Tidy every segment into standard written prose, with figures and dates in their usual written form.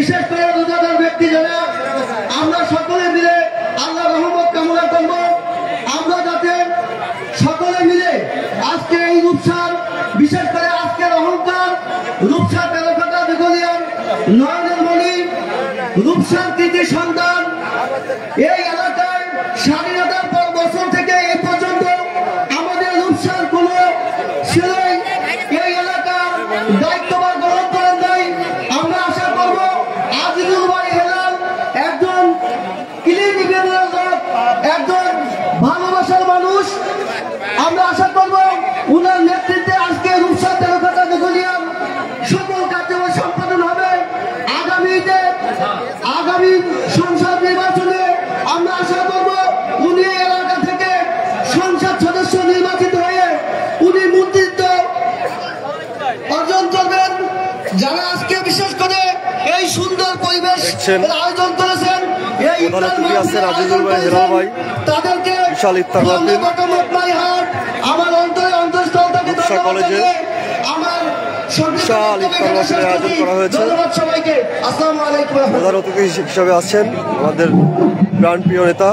বিশেষ করে রোজাদার ব্যক্তি যারা, আমরা সকলে মিলে আল্লাহ রহমত কামনা করব। আমরা যাতে সকলে মিলে আজকে এই রূপসার, বিশেষ করে আজকের অহংকার রূপসা তেরোখাটা বেগলিয়ান নয়নের মণি রূপসার কৃতি সন্তান, এই এলাকায় স্বাধীনতার পর বছর থেকে এই পর্যন্ত আমাদের রূপসার কোন ছেলে এই এলাকার দায়িত্বভার গ্রহণ করেন নাই। আমরা আশা করব আজিজুল ভাই হেলাল একজন ক্লিনিকের লোক, একজন ভালোবাসার মানুষ। আমরা আশা করব উনার নেতৃত্বে আজকে রূপসা তেরোখাটা বেগলিয়ান সকল কার্যক্রম সম্পাদন হবে। আগামী সংসদ নির্বাচনে আমরা আশা করব উনি এলাকা থেকে সংসদ সদস্য নির্বাচিত হয়ে উনি মন্ত্রিত্ব অর্জন করবেন। যারা আজকে বিশেষ করে এই সুন্দর পরিবেশ আয়োজন করেছেন, তাদেরকে আমার অন্তরে অন্তঃস্থল থেকে আমার বিশাল ইফতার মাহফিলের আয়োজন করা হয়েছে। প্রধান অতিথি হিসেবে আছেন আমাদের প্রাণপ্রিয় নেতা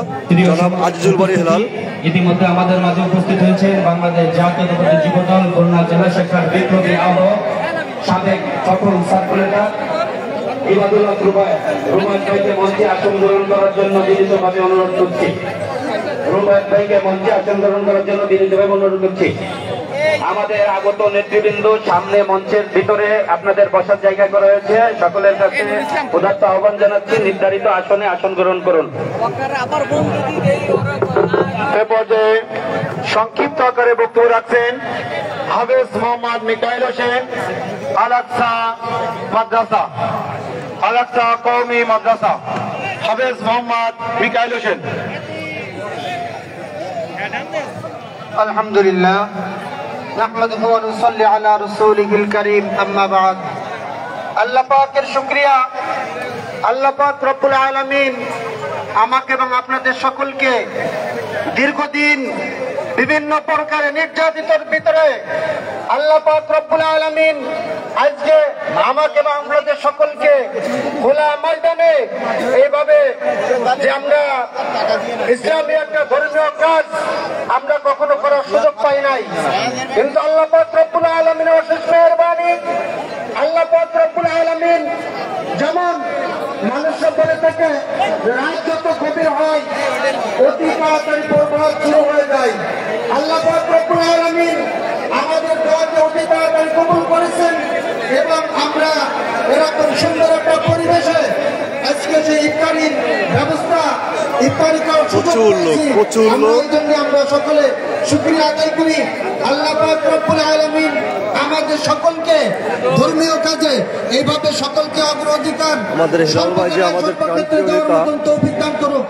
জনাব আজিজুল বাড়ি হেলাল। ইতিমধ্যে আমাদের মাঝে উপস্থিত হয়েছেন বাংলাদেশ জাতীয়তাবাদী যুবদল খুলনা জেলা শাখার বিপ্লবী আহ্বায়ক সাবেক সফল সার্কুলেটর ইবাদুল্লাহ রুমায়ত ভাইকে মঞ্চে আসন গ্রহণ করার জন্য বিনীতভাবে অনুরোধ করছি। রুমায়ত ভাইকে মঞ্চে আসন গ্রহণ করার জন্য বিনীতভাবে অনুরোধ করছি। আমাদের আগত নেতৃবৃন্দ সামনে মঞ্চের ভিতরে আপনাদের বসার জায়গা করা হয়েছে। সকলের কাছে উদাত্ত আহ্বান জানাচ্ছি, নির্ধারিত আসনে আসন গ্রহণ করুন। এ পর্যায়ে সংক্ষিপ্ত আকারে বক্তব্য রাখছেন হাফেজ মোহাম্মদ মিকাইল হোসেন, আল-আকসা মাদ্রাসা, আল-আকসা কওমি মাদ্রাসা। হাফেজ মোহাম্মদ মিকাইল হোসেন। আলহামদুলিল্লাহ নাহমাদুহু ওয়া নুসাল্লি আলা রাসূলিহিল কারীম, আম্মা বা'দ। আল্লাহ পাকের শুকরিয়া, আল্লাহ পাক রব্বুল আলামিন আমাকে এবং আপনাদের সকলকে দীর্ঘদিন বিভিন্ন প্রকারে নির্যাতিতের ভিতরে আল্লাহ পাক রব্বুল আলামিন আজকে আমাকে এবং আপনাদের সকলকে খোলা ময়দানে এইভাবে যে আমরা ইসলামী একটা ধর্মীয় কাজ আমরা কখনো করার সুযোগ পাই নাই, কিন্তু আল্লাহ পাক রব্বুল আলামিনের অশেষ মেহেরবানি। আল্লাহ পাক রব্বুল আলামিন যেমন মানুষরা বলে থাকে রাত যত গভীর হয় অতি তাড়াতাড়ি বরবাদ শুরু হয়ে যায়, আল্লাহ পাক রব্বুল আলামিন আমাদের দোয়াকে অতি তাড়াতাড়ি কবুল করেছেন এবং আমরা এরকম সুন্দর একটা পরিবেশে আজকে যে ইফতারির ব্যবস্থা, ইফতারি করার সুযোগ পেয়েছি, এই জন্য আমরা সকলে শুকরিয়া আদায় করি। আল্লাহ পাক রব্বুল আলামিন আমাদের সকলকে ধর্মীয় কাজে এইভাবে সকলকে অগ্রাধিকার আমাদের হেলাল ভাই যে আমাদের প্রাণপ্রিয় নেতা, তৌফিক দান করুক।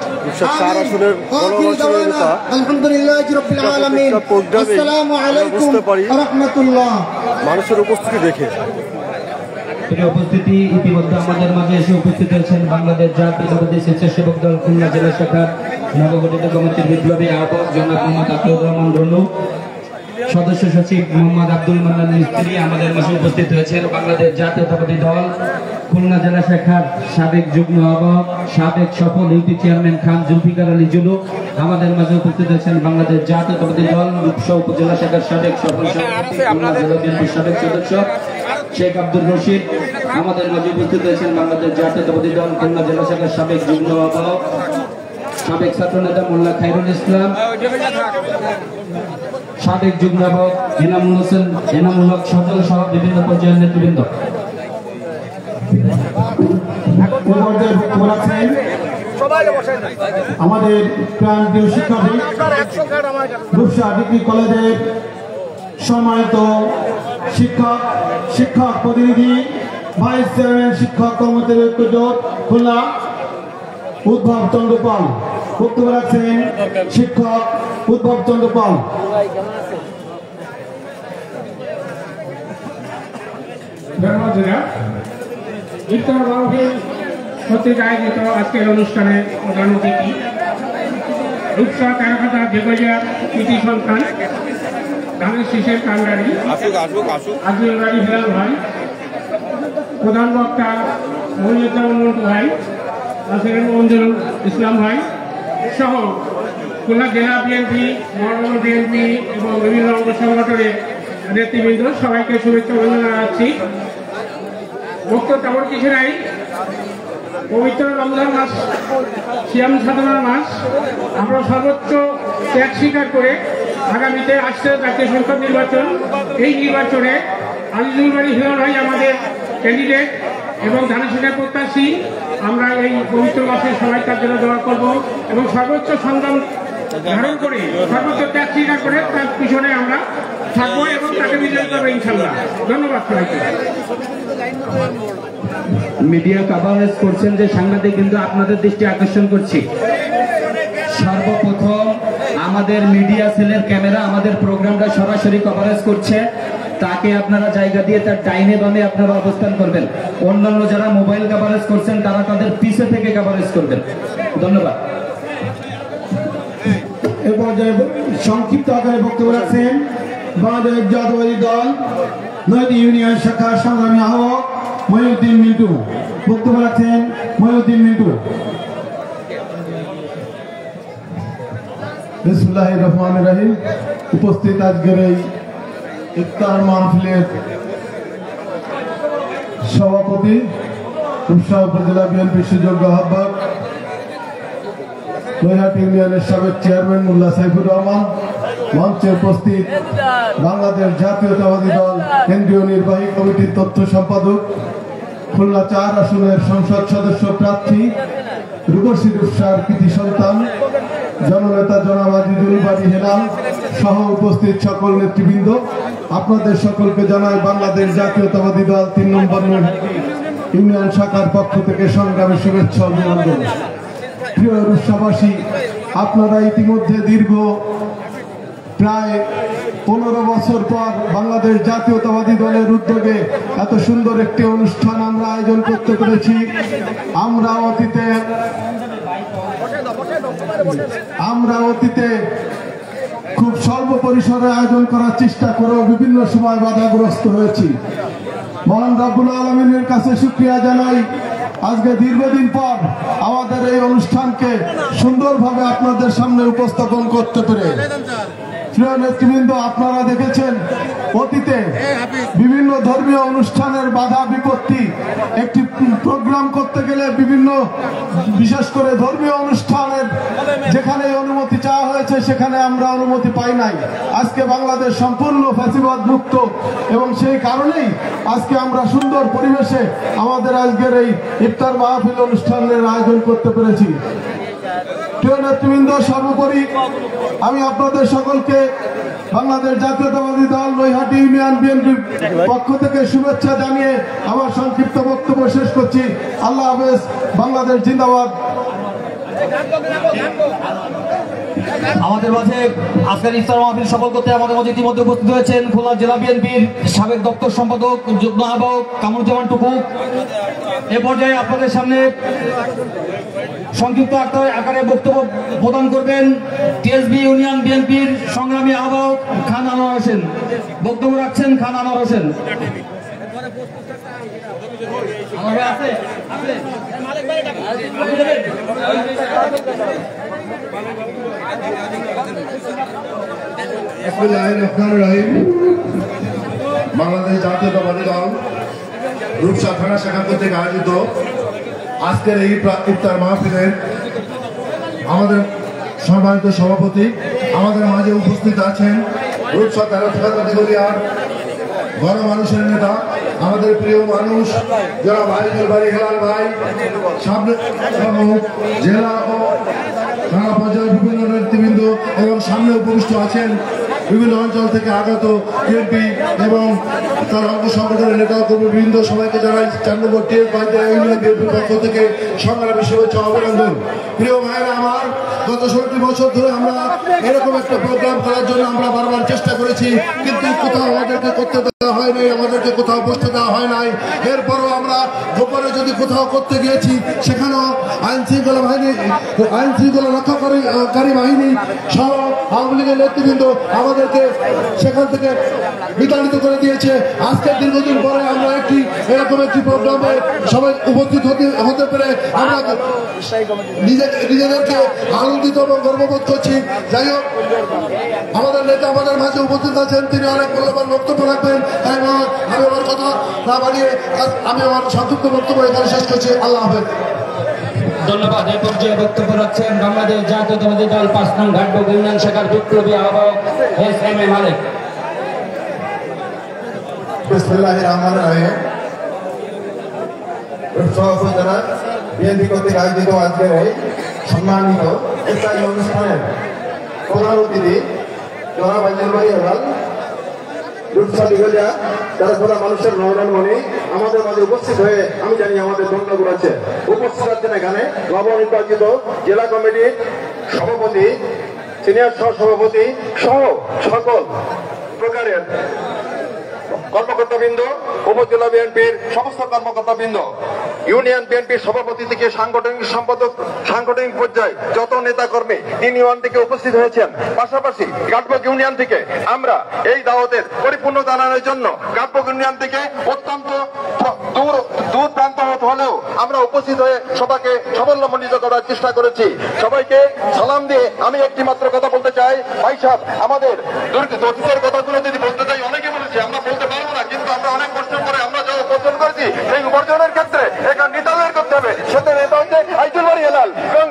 আলহামদুলিল্লাহি রাব্বিল আলামিন। আসসালামু আলাইকুম ওয়া রাহমাতুল্লাহ। মানুষের উপস্থিতি দেখে উপস্থিতি ইতিমধ্যে আমাদের মাঝে এসে উপস্থিত হয়েছেন বাংলাদেশ জাতীয়তাবাদী স্বেচ্ছাসেবক দল খুলনা জেলা শাখার নবগঠিত কমিটির বিপ্লবী আহ্বায়ক জনাব মোহাম্মদ আব্দুর রহমান রনু, সদস্য সচিব মোহাম্মদ আব্দুল মান্নান মিস্ত্রি আমাদের মাঝে উপস্থিত হয়েছেন বাংলাদেশ জাতীয়তাবাদী দল খুলনা জেলা শাখার সাবেক যুগ্ম আহ্বায়ক সাবেক সফল ইউপি চেয়ারম্যান খান জুলফিকার আলী জুলু, আমাদের মাঝে উপস্থিত হয়েছেন বাংলাদেশ জাতীয়তাবাদী দল রূপসা উপজেলা শাখার সাবেক সফল সভাপতি খুলনা জেলা বিএনপির সাবেক সদস্য শেখ আব্দুর রশিদ, আমাদের মাঝে উপস্থিত হয়েছেন বাংলাদেশ জাতীয়তাবাদী দল খুলনা জেলা শাখার সাবেক যুগ্ম আহ্বায়ক সাবেক ছাত্র নেতা মোল্লা খায়রুল ইসলাম, সাবেক যুগ্ম আহ্বায়ক এনামুল হোসেন, এনামুল হক সজল সহ বিভিন্ন পর্যায়ের নেতৃবৃন্দ। আমাদের প্রান্তীয় শিক্ষাবিদ রূপসা ডিগ্রি কলেজের সম্মানিত শিক্ষক প্রতিনিধি, ভাইস চেয়ারম্যান শিক্ষক কর্মচারী ঐক্য জোট খুলনা উদ্ভব চন্দ্র পাল, বক্তব্য রাখছেন শিক্ষক উদ্ভব চন্দ্র পাল। ইফতার মাহফিল কর্তৃক আয়োজিত আজকের অনুষ্ঠানে প্রধান অতিথি রূপসা তেরোখাটা বেগলিয়ার কৃতি সন্তান ধানের শীষের কান্ডারি আজিজুল বাড়ি হেলাল ভাই, প্রধান বক্তা মহিউদ্দিন মন্টু ভাই, আছেন মঞ্জুরুল ইসলাম ভাই সহ খুলনা জেলা বিএনপি, মহানগর বিএনপি এবং বিভিন্ন অঙ্গ সংগঠনের নেতৃবৃন্দ সবাইকে শুভেচ্ছা অভিনন্দন জানাচ্ছি। বক্তব্য তেমন কিছু নাই। পবিত্র রমজান মাস, সিয়াম সাধনার মাস, আমরা সর্বোচ্চ ত্যাগ স্বীকার করে আগামীতে আসছে জাতীয় সংসদ নির্বাচন। এই নির্বাচনে আজিজুল বাড়ি হিরণ ভাই আমাদের ক্যান্ডিডেট এবং ধানের প্রত্যাশী। আমরা এই পবিত্র মাসে সবাই তার জন্য দোয়া করব এবং সর্বোচ্চ সংগ্রাম ধারণ করে, সর্বোচ্চ ত্যাগ স্বীকার করে তার পিছনে আমরা থাকবো এবং তাকে বিজয় করবো ইনশাল্লাহ। ধন্যবাদ সবাইকে। মিডিয়া কভারেজ করছেন যে সাংবাদিক, কিন্তু আপনাদের দৃষ্টি আকর্ষণ করছি, সর্বপ্রথম আমাদের মিডিয়া সেলের ক্যামেরা আমাদের প্রোগ্রামটা সরাসরি কভারেজ করছে। তাকে আপনারা জায়গা দিয়ে তার ডাইনে বামে আপনারা অবস্থান করবেন। অন্যান্য যারা মোবাইল কভারেজ করছেন তারা তাদের পিছে থেকে কভারেজ করবেন। ধন্যবাদ। এ পর্যায়ে সংক্ষিপ্ত আকারে বক্তব্য রাখছেন বাংলাদেশ জাতীয়তাবাদী দল নয়টি ইউনিয়ন শাখা সংগ্রামী আহ্বায়ক মহিউদ্দিন মিন্টু। বক্তব্য রাখছেন মহিউদ্দিন মিন্টু। বিসমিল্লাহির রহমানির রহিম। উপস্থিত আজকের এই ইফতার মাহফিলের সভাপতি, রূপসা উপজেলা বিএনপির সুযোগ্য আহ্বায়ক, নৈহাটি ইউনিয়নের সাবেক চেয়ারম্যান মোল্লা সাইফুর রহমান, মঞ্চে উপস্থিত বাংলাদেশ জাতীয়তাবাদী দল কেন্দ্রীয় নির্বাহী কমিটির তথ্য সম্পাদক, খুলনা 4 আসনের সংসদ সদস্য প্রার্থী রূপসী রূপসার কৃতি সন্তান জননেতা জনাব আজিজুল বাড়ি হেলাল সহ উপস্থিত সকল নেতৃবৃন্দ, আপনাদের সকলকে জানাই বাংলাদেশ জাতীয়তাবাদী দল 3 নম্বর ইউনিয়ন শাখার পক্ষ থেকে সংগ্রামী শুভেচ্ছা অভিনন্দন। প্রিয় রূপসাবাসী, আপনারা ইতিমধ্যে দীর্ঘ প্রায় 15 বছর পর বাংলাদেশ জাতীয়তাবাদী দলের উদ্যোগে এত সুন্দর একটি অনুষ্ঠান আমরা আয়োজন করতে পেরেছি। আমরা অতীতে খুব স্বল্প পরিসরে আয়োজন করার চেষ্টা করেও বিভিন্ন সময় বাধাগ্রস্ত হয়েছি। মহান রব্বুল আলামিনের কাছে শুকরিয়া জানাই, আজকে দীর্ঘদিন পর আমাদের এই অনুষ্ঠানকে সুন্দরভাবে আপনাদের সামনে উপস্থাপন করতে পেরে। প্রিয় নেতৃবৃন্দ, আপনারা দেখেছেন অতীতে বিভিন্ন ধর্মীয় অনুষ্ঠানের বাধা বিপত্তি, একটি প্রোগ্রাম করতে গেলে বিভিন্ন, বিশেষ করে ধর্মীয় অনুষ্ঠানের যেখানে অনুমতি চাওয়া হয়েছে সেখানে আমরা অনুমতি পাই নাই। আজকে বাংলাদেশ সম্পূর্ণ ফ্যাসিবাদ মুক্ত এবং সেই কারণেই আজকে আমরা সুন্দর পরিবেশে আমাদের আজকের এই ইফতার মাহফিল অনুষ্ঠানের আয়োজন করতে পেরেছি। প্রিয় নেতৃবৃন্দ, সর্বোপরি আমি আপনাদের সকলকে বাংলাদেশ জাতীয়তাবাদী দল নৈহাটি ইউনিয়ন বিএনপির পক্ষ থেকে শুভেচ্ছা জানিয়ে আমার সংক্ষিপ্ত বক্তব্য শেষ করছি। আল্লাহ হাফেজ। বাংলাদেশ জিন্দাবাদ। আমাদের মাঝে আজকের ইফতার মাহফিল সফল করতে আমাদের মাঝে ইতিমধ্যে উপস্থিত হয়েছেন খুলনা জেলা বিএনপির সাবেক দপ্তর সম্পাদক যুগ্ম আহ্বায়ক কামরুজ্জামান টুকু। এ পর্যায়ে আপনাদের সামনে সংক্ষিপ্ত আকারে বক্তব্য প্রদান করবেন টিএসবি ইউনিয়ন বিএনপির সংগ্রামী আহ্বায়ক খান আনোয়ার হোসেন। বক্তব্য রাখছেন খান আনোয়ার হোসেন। বাংলাদেশ জাতীয়তাবাদী দল রূপসা থানা শাখা কর্তৃক আয়োজিত আজকের এই ইফতার মাহফিলের আমাদের সম্মানিত সভাপতি, আমাদের মাঝে উপস্থিত আছেন রূপসা 13 দিগলিয়ার গণমানুষের নেতা, আমাদের প্রিয় মানুষ যারা আজিজুল বাড়ি হেলাল ভাই, সামনে জেলা ও থানা পর্যায়ের বিভিন্ন নেতৃবৃন্দ এবং সামনে উপবিষ্ট আছেন বিভিন্ন অঞ্চল থেকে আগত বিএনপি এবং তার অঙ্গ সংগঠনের নেতা কর্মীবৃন্দ। সবাইকে জানাই 4 নম্বর ইউনিয়ন বিএনপির পক্ষ থেকে সংগ্রামী শুভেচ্ছা অভিনন্দন। প্রিয় ভাইয়েরা আমার, গত 16 বছর ধরে আমরা এরকম একটা প্রোগ্রাম করার জন্য আমরা বারবার চেষ্টা করেছি, কিন্তু কোথাও আমাদেরকে করতে দেওয়া হয় নাই, আমাদেরকে কোথাও বসতে দেওয়া হয় নাই। এরপরও আমরা গোপনে যদি কোথাও করতে গিয়েছি সেখানেও আইন শৃঙ্খলা রক্ষাকারী বাহিনী সহ আওয়ামী লীগের নেতৃবৃন্দ আমাদেরকে সেখান থেকে বিতাড়িত করে দিয়েছে। আজকে দীর্ঘদিন পরে আমরা এরকম একটি প্রোগ্রামে সবাই উপস্থিত হতে পেরে আমরা নিজেদেরকে আনন্দিত এবং গর্ববোধ করছি। যাই হোক, আমাদের নেতা আমাদের মাঝে উপস্থিত আছেন, তিনি অনেক মূল্যবান বক্তব্য রাখবেন। আমি আমার কথা না বাড়িয়ে আমি আমার সংক্ষিপ্ত বক্তব্য এখানে শেষ করছি। আল্লাহ হাফেজ। ধন্যবাদ। এই পর্যায়ে বক্তব্য রাখছেন বাংলাদেশ জাতীয়তাবাদী দল ৫ নং ঘাটবুক ইউনিয়ন শাখার বিপ্লবী আহ্বায়ক এস.এম. মালিক। বিসমিল্লাহির রহমানির রহিম। উপজেলা বিএনপি কর্তৃক আয়োজিত আজকের এই সম্মানিত ইফতারি অনুষ্ঠানের প্রধান অতিথি জনাব আইজুল হেলাল, রূপসা দিঘলিয়া, যারা সারা মানুষের নয়ন মনে আমাদের মাঝে উপস্থিত হয়ে আমি জানি আমাদের ধন্য করেছে। উপস্থিত আছেন এখানে নবনির্বাচিত জেলা কমিটির সভাপতি, সিনিয়র সহসভাপতি সহ সকল প্রকারের কর্মকর্তাবৃন্দ, উপজেলা বিএনপির সমস্ত কর্মকর্তাবৃন্দ, ইউনিয়ন বিএনপির সভাপতি থেকে সাংগঠনিক সম্পাদক, সাংগঠনিক পর্যায়ে যত নেতা কর্মী ইউনিয়ন থেকে উপস্থিত হয়েছেন। পাশাপাশি ঘাটবুক ইউনিয়ন থেকে আমরা এই দাওয়াতের পরিপূর্ণ জানানোর জন্য ঘাটবুক ইউনিয়ন থেকে অত্যন্ত দূর প্রান্ত হলেও আমরা উপস্থিত হয়ে সবাইকে সাফল্যমণ্ডিত করার চেষ্টা করেছি। সবাইকে সালাম দিয়ে আমি একটি মাত্র কথা বলতে চাই। ভাই সাহেব, আমাদের অতীতের কথাগুলো যদি বলতে চাই, অনেকে বলেছি আমরা বলতে পারবো না, কিন্তু আমরা অনেক কষ্ট করে আমরা যা উপার্জন করেছি সেই উপার্জনের ক্ষেত্রে এখানে নেতাদের করতে হবে। সেটা নেতা হচ্ছে আইজুল হেলাল এবং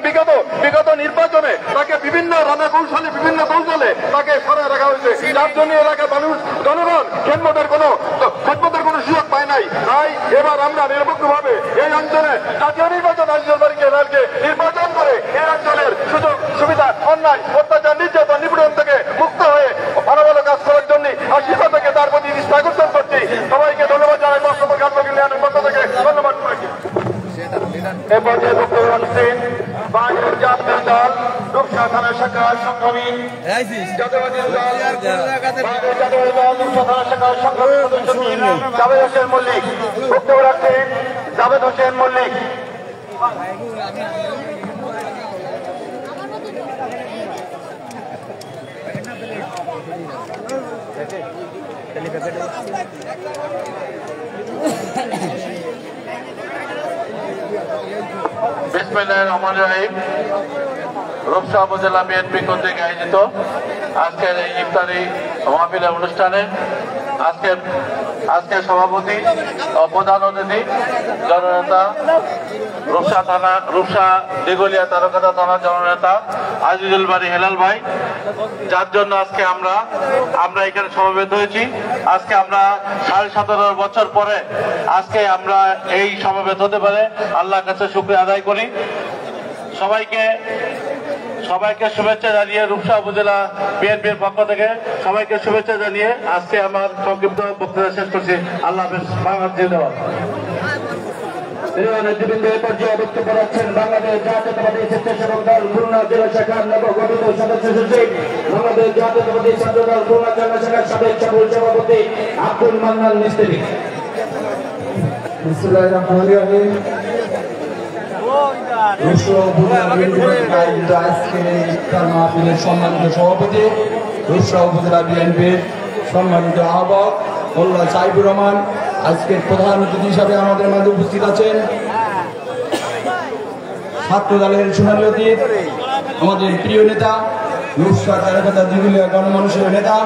বিগত নির্বাচনে তাকে বিভিন্ন রণকৌশলে বিভিন্ন কৌশলে তাকে সরাই রাখা হয়েছে, যার জন্য এলাকার মানুষ জনগণ খেদমতের কোনো সুযোগ পায় নাই। তাই এবার আমরা নিরপেক্ষভাবে এই অঞ্চলে জাতীয় নির্বাচন আইজুল হেলালকে নির্বাচন করে এই অঞ্চলের সুযোগ সুবিধা, অন্যায় অত্যাচার নির্যাতন নিপীড়ন থেকে মুক্ত হয়ে ভালো ভালো কাজ করার জন্য আশীর্বাদ থেকে তার প্রতি নিষ্ঠা আকর্ষণ করছি। সবাইকে ধন্যবাদ জানাই। ঘাটবুক ইউনিয়নের পক্ষ থেকে ধন্যবাদ। এ পর্যায়ে বক্তব্য রাখছেন বাংলাদেশ জাতীয় দল রূপসা থানা শাখার সংগ্রামী জাতীয়তাবাদী দল রূপসা থানা শাখার সংগ্রামী সদস্য জাভেদ হোসেন মল্লিক। বক্তব্য রাখছেন জাভেদ হোসেন মল্লিক। বিসমিল্লাহির রহমানির রহিম। রূপসা উপজেলা বিএনপি কর্তৃক আয়োজিত আজকের এই ইফতারি মাহফিলের অনুষ্ঠানে আজকের সভাপতি ও প্রধান অতিথি জননেতা রূপসা দিঘলিয়া তারকাটা থানার জননেতা আজিজুল বাড়ি হেলাল ভাই, যার জন্য আজকে আমরা এখানে সমবেত হয়েছি। আজকে আমরা 17.5 বছর পরে আজকে আমরা এই সমবেত হতে পারে আল্লাহর কাছে শুকরিয়া আদায় করি। সবাইকে শুভেচ্ছা জানিয়ে রূপসা উপজেলা বিএনপির পক্ষ থেকে সবাইকে শুভেচ্ছা জানিয়ে আজকে আমার সংক্ষিপ্ত বক্তব্য শেষ করছি। আল্লাহ হাফেজ। বাংলাদেশ জিন্দাবাদ। নেতৃবৃন্দ এ পর্যায়ে বক্তব্য রাখছেন বাংলাদেশ জাতীয়তাবাদী স্বেচ্ছাসেবক দল খুলনা জেলা শাখার নবগঠিত সদস্য সচিব, বাংলাদেশ জাতীয়তাবাদী ছাত্র দল খুলনা জেলা শাখার সাবেক সভাপতি আব্দুল মান্নান মিস্ত্রি। বিসমিল্লাহির রহমানির রহিম। সম্মানিত সভাপতি, রূপসা উপজেলা বিএনপির সম্মানিত আহ্বায়ক মোল্লা সাইবুর রহমান, আজকের প্রধান অতিথি হিসাবে আমাদের মাঝে উপস্থিত আছেন ছাত্র দলের সোনালী অতীত, আমাদের প্রিয় নেতা রূপসা তারকাটা দিঘলিয়া গণমানুষের নেতা,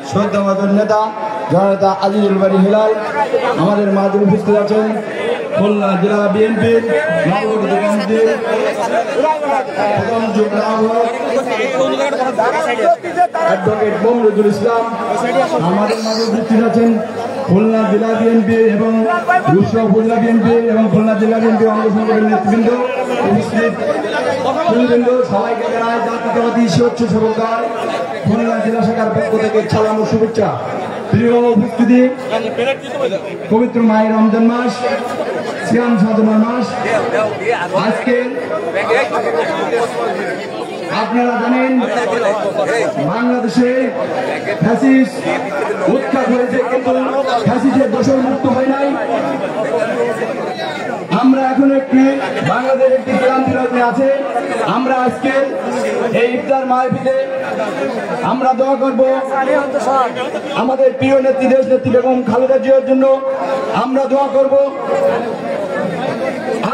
শ্রদ্ধাভাজন নেতা জননেতা আজিজুল বাড়ি হেলাল। আমাদের মাঝে উপস্থিত আছেন খুলনা জেলা বিএনপির নবগঠিত কমিটির প্রথম যুগ্ম আহ্বায়ক অ্যাডভোকেট মমরুদুল ইসলাম। আমাদের মাঝে উপস্থিত আছেন খুলনা জেলা বিএনপি এবং রূপসা উপজেলা বিএনপি এবং খুলনা জেলা বিএনপি অঙ্গ সংগঠনের নেতৃবৃন্দ, উপস্থিত সুন্দরবৃন্দ, সবাইকে জানাই জাতীয়তাবাদী স্বেচ্ছাসেবক দল খুলনা জেলা শাখার পক্ষ থেকে সালাম ও শুভেচ্ছা। প্রিয় উপস্থিতি, পবিত্র মায়ের রমজান মাস, সিয়াম সাধনার মাস। আজকে আপনারা জানেন বাংলাদেশে ফ্যাসিস্ট উৎখাত হয়েছে, কিন্তু ফ্যাসিস্টের দোষর মুক্ত হয় নাই। বাংলাদেশ একটি ক্লান্তি লগ্নে আছে। আমরা আজকে এই ইফতার মাহফিলে আমরা দোয়া করব আমাদের প্রিয় নেত্রী দেশ নেত্রী বেগম খালেদা জিয়ার জন্য। আমরা দোয়া করব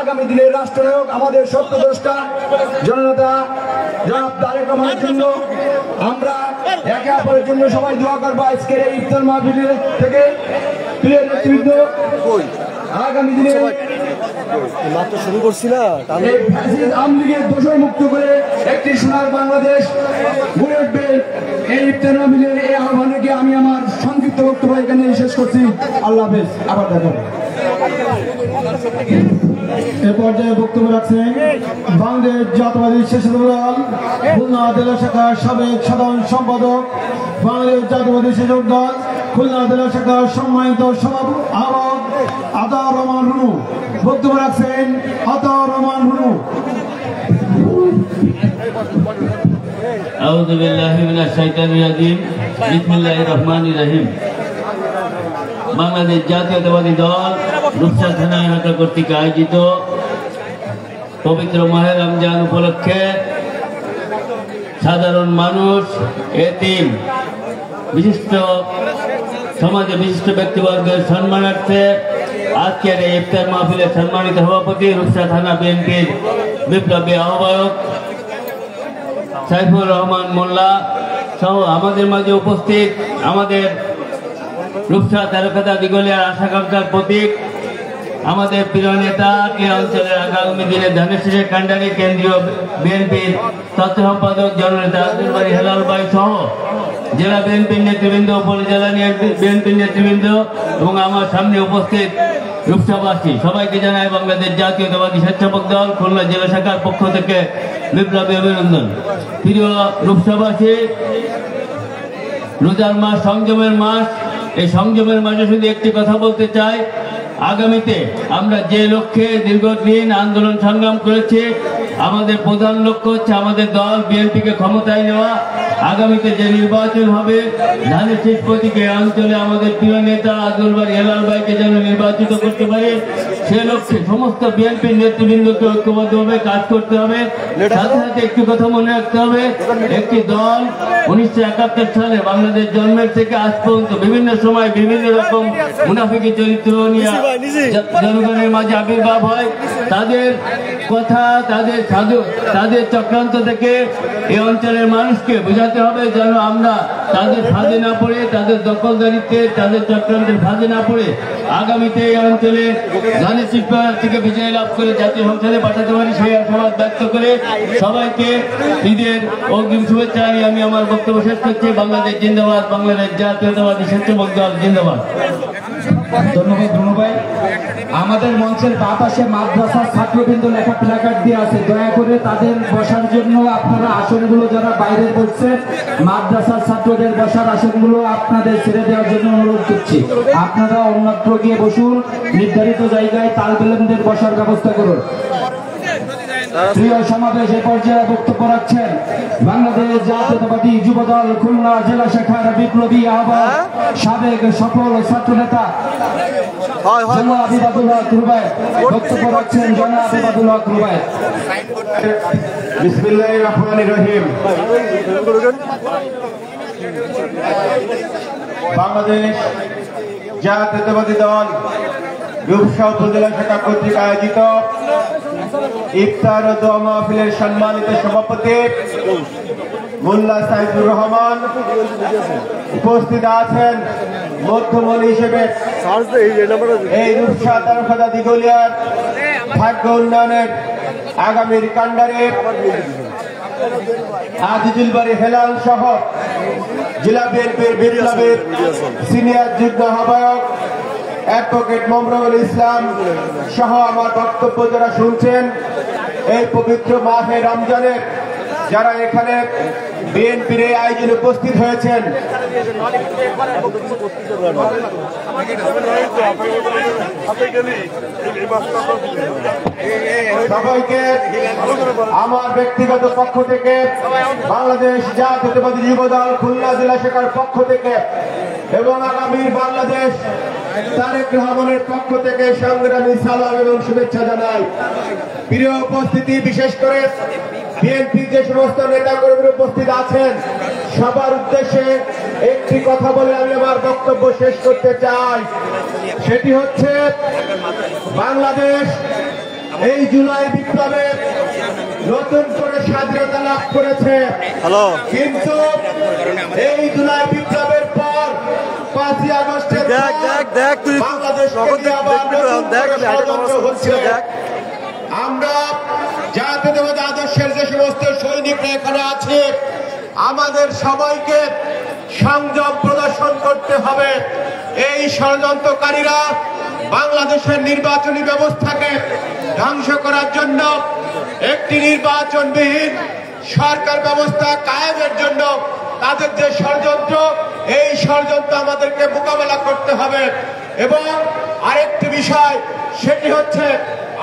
আগামী দিনের রাষ্ট্রনায়ক আমাদের সত্যদ্রষ্টা জননেতা জনাব তারেক রহমানের জন্য। আমরা একে অপরের জন্য সবাই দোয়া করবো। আজকের এই ইফতার মাহফিল থেকে প্রিয় নেতৃবৃন্দ আগামী দিনে মাত্র শুরু করছি না আওয়ামী লীগের দোষর মুক্ত করে একটি সোনার বাংলাদেশ গড়ে উঠবে। এই ইফতার মাহফিলের এই আহ্বানকে আমি আমার সংক্ষিপ্ত বক্তব্য এখানে শেষ করছি। আল্লাহ হাফেজ, আবার দেখা হবে। এ পর্যায়ে বক্তব্য রাখছেন বাংলাদেশ জাতীয়তাবাদী স্বেচ্ছাসেবক দল খুলনা জেলা শাখার সাবেক সাধারণ সম্পাদক, বাংলাদেশ জাতীয়তাবাদী স্বেচ্ছাসেবক দল খুলনা জেলা শাখার সম্মানিত সভাপতি আহ্বায়ক আতাউর রহমান রুনু। বক্তব্য রাখছেন আতাউর রহমান রুনু। আউযু বিল্লাহি মিনাশ শাইতানির রাজিম। বিসমিল্লাহির রহমানির রহিম। বাংলাদেশ জাতীয়তাবাদী দল রূপসা থানা এলাকা কর্তৃক আয়োজিত পবিত্র মাহে রমজান উপলক্ষে সাধারণ মানুষ, এতিম, বিশিষ্ট সমাজে বিশিষ্ট ব্যক্তিবর্গের সম্মানার্থে আজকের এই ইফতার মাহফিলের সম্মানিত সভাপতি রূপসা থানা বিএনপির বিপ্লবী আহ্বায়ক সাইফুর রহমান মোল্লা সহ আমাদের মাঝে উপস্থিত আমাদের রূপসা তারকাদা দিগলিয়ার আশাকাঙ্ক্ষার প্রতীক আমাদের প্রিয় নেতা এই অঞ্চলের আগামী দিনে ধানেশ্বরের কান্ডারি কেন্দ্রীয় বিএনপির তথ্য সম্পাদক জননেতা আব্দুল বারী হেলাল ভাই সহ জেলা বিএনপির নেতৃবৃন্দ, উপজেলা বিএনপির নেতৃবৃন্দ এবং আমার সামনে উপস্থিত রূপসাবাসী সবাইকে জানাই বাংলাদেশ জাতীয়তাবাদী স্বেচ্ছাসেবক দল খুলনা জেলা শাখার পক্ষ থেকে বিপ্লবী অভিনন্দন। প্রিয় রূপসাবাসী, রোজার মাস সংযমের মাস। এই সংযমের মাসে শুধু একটি কথা বলতে চাই, আগামীতে আমরা যে লক্ষ্যে দীর্ঘদিন আন্দোলন সংগ্রাম করেছি, আমাদের প্রধান লক্ষ্য হচ্ছে আমাদের দল বিএনপিকে ক্ষমতায় নেওয়া। আগামীতে যে নির্বাচন হবে ধানের শেষ প্রতীকে অঞ্চলে আমাদের প্রিয় নেতা আব্দুল বারী হেলাল ভাইকে যেন নির্বাচিত করতে পারে, সে লক্ষ্যে সমস্ত বিএনপির নেতৃবৃন্দকে ঐক্যবদ্ধভাবে কাজ করতে হবে। সাথে সাথে একটি কথা মনে রাখতে হবে, একটি দল 1971 সালে বাংলাদেশ জন্মের থেকে আজ পর্যন্ত বিভিন্ন সময় বিভিন্ন রকম মুনাফিকি চরিত্র নিয়ে জনগণের মাঝে আবির্ভাব হয়। তাদের কথা, তাদের চক্রান্ত থেকে এই অঞ্চলের মানুষকে বোঝাতে হবে যেন আমরা তাদের ফাঁদে না পড়ে, তাদের দখলদারিত্বে, তাদের চক্রান্তের ফাঁদে না পড়ে আগামীতে এই অঞ্চলে ধানের শীষ থেকে বিজয় লাভ করে জাতীয় সংসদে পাঠাতে পারি, সেই আশাবাদ ব্যক্ত করে সবাইকে ঈদের অগ্রিম শুভেচ্ছা নিয়ে আমি আমার বক্তব্য শেষ করছি। বাংলাদেশ জিন্দাবাদ, বাংলাদেশ জাতীয়তাবাদী স্বেচ্ছাসেবক দল জিন্দাবাদ। ধন্যবাদ রুনু ভাই। আমাদের মঞ্চের বাঁ পাশে মাদ্রাসার ছাত্রবৃন্দ লেখা প্ল্যাকার্ড দিয়ে আছে, দয়া করে তাদের বসার জন্য আপনারা আসনগুলো যারা বাইরে বসছেন মাদ্রাসার ছাত্রদের বসার আসনগুলো আপনাদের ছেড়ে দেওয়ার জন্য অনুরোধ করছি। আপনারা অন্যত্র গিয়ে বসুন, নির্ধারিত জায়গায় তালবেলমদের বসার ব্যবস্থা করুন। প্রিয় সমাবেশ, এ পর্যায়ে বক্তব্য রাখছেন বাংলাদেশ জাতীয়তাবাদী যুবদল খুলনা জেলা শাখার বিপ্লবী আহ্বায়ক সাবেক সফল ছাত্র নেতা জনাব আবিবাদুল্লাহ রুবাই। বক্তব্য রাখছেন জনাব আবিবাদুল্লাহ রুবাই। বিসমিল্লাহির রহমানির রহিম। বাংলাদেশ জাতীয়তাবাদী দল রূপসা উপজেলা শাখা কর্তৃক আয়োজিত ইফতার ও দোয়া মাহফিলের সম্মানিত সভাপতি মোল্লা সাইফুর রহমান, উপস্থিত আছেন মধ্যমণি হিসেবে এই রূপসা তারকাদা দিগলিয়ার ভাগ্য উন্নয়নের আগামীর কান্ডারে আব্দুল বারী হেলাল সহ জেলা বিএনপির বিপ্লবীর সিনিয়র যুগ্ম আহ্বায়ক অ্যাডভোকেট মোহাম্মদুল ইসলাম সহ আমার বক্তব্য যারা শুনছেন, এই পবিত্র মাহে রমজানে যারা এখানে বিএনপির এই আয়োজনে উপস্থিত হয়েছেন, সবাইকে আমার ব্যক্তিগত পক্ষ থেকে, বাংলাদেশ জাতীয়তাবাদী যুবদল খুলনা জেলা শাখার পক্ষ থেকে এবং আগামী বাংলাদেশ তারেক রহমানের পক্ষ থেকে সংগ্রামী সালাম এবং শুভেচ্ছা জানাই। প্রিয় উপস্থিতি, বিশেষ করে বিএনপি যে সমস্ত নেতাকর্মী উপস্থিত আছেন সবার উদ্দেশ্যে একটি কথা বলে আমি আমার বক্তব্য শেষ করতে চাই। সেটি হচ্ছে, বাংলাদেশ এই জুলাই বিপ্লবে নতুন করে স্বাধীনতা লাভ করেছে, কিন্তু এই জুলাই বিপ্লবের পর 5ই আগস্টের বাংলাদেশকে আবার ষড়যন্ত্র হচ্ছে। আমরা জাতীয়তাবাদী আদর্শের যে সমস্ত সৈনিকরা এখানে আছে, আমাদের সবাইকে সংযম প্রদর্শন করতে হবে। এই ষড়যন্ত্রকারীরা বাংলাদেশের নির্বাচনী ব্যবস্থাকে ধ্বংস করার জন্য, একটি নির্বাচনবিহীন সরকার ব্যবস্থা কায়েমের জন্য তাদের যে ষড়যন্ত্র, এই ষড়যন্ত্র আমাদেরকে মোকাবেলা করতে হবে। এবং আরেকটি বিষয়, সেটি হচ্ছে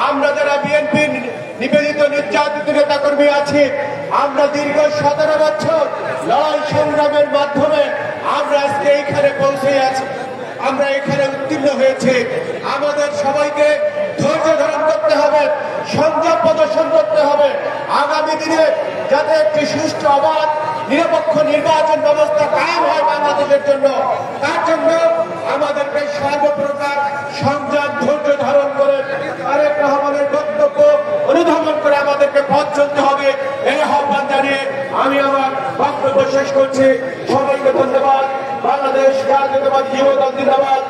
আমরা যারা বিএনপির নিবেদিত নির্যাতিত নেতাকর্মী আছি, আমরা দীর্ঘ 17 বছর লড়াই সংগ্রামের মাধ্যমে আমরা আজকে এইখানে পৌঁছে আছি, আমরা এখানে উত্তীর্ণ হয়েছে। আমাদের সবাইকে ধৈর্য ধারণ করতে হবে, সংযম প্রদর্শন করতে হবে। আগামী দিনে যাতে একটি সুষ্ঠু অবাধ নিরপেক্ষ নির্বাচন ব্যবস্থা কায়েম হয় বাংলাদেশের জন্য, তার জন্য আমাদেরকে সর্বপ্রকার সংযম ধৈর্য ধারণ করে তারেক রহমানের বক্তব্য অনুধাবন করে আমাদেরকে পথ চলতে হবে। এই আহ্বান জানিয়ে আমি আমার বক্তব্য শেষ করছি। সবাইকে ধন্যবাদ। বাংলাদেশ জাতীয়তাবাদী যুবদল জিন্দাবাদ।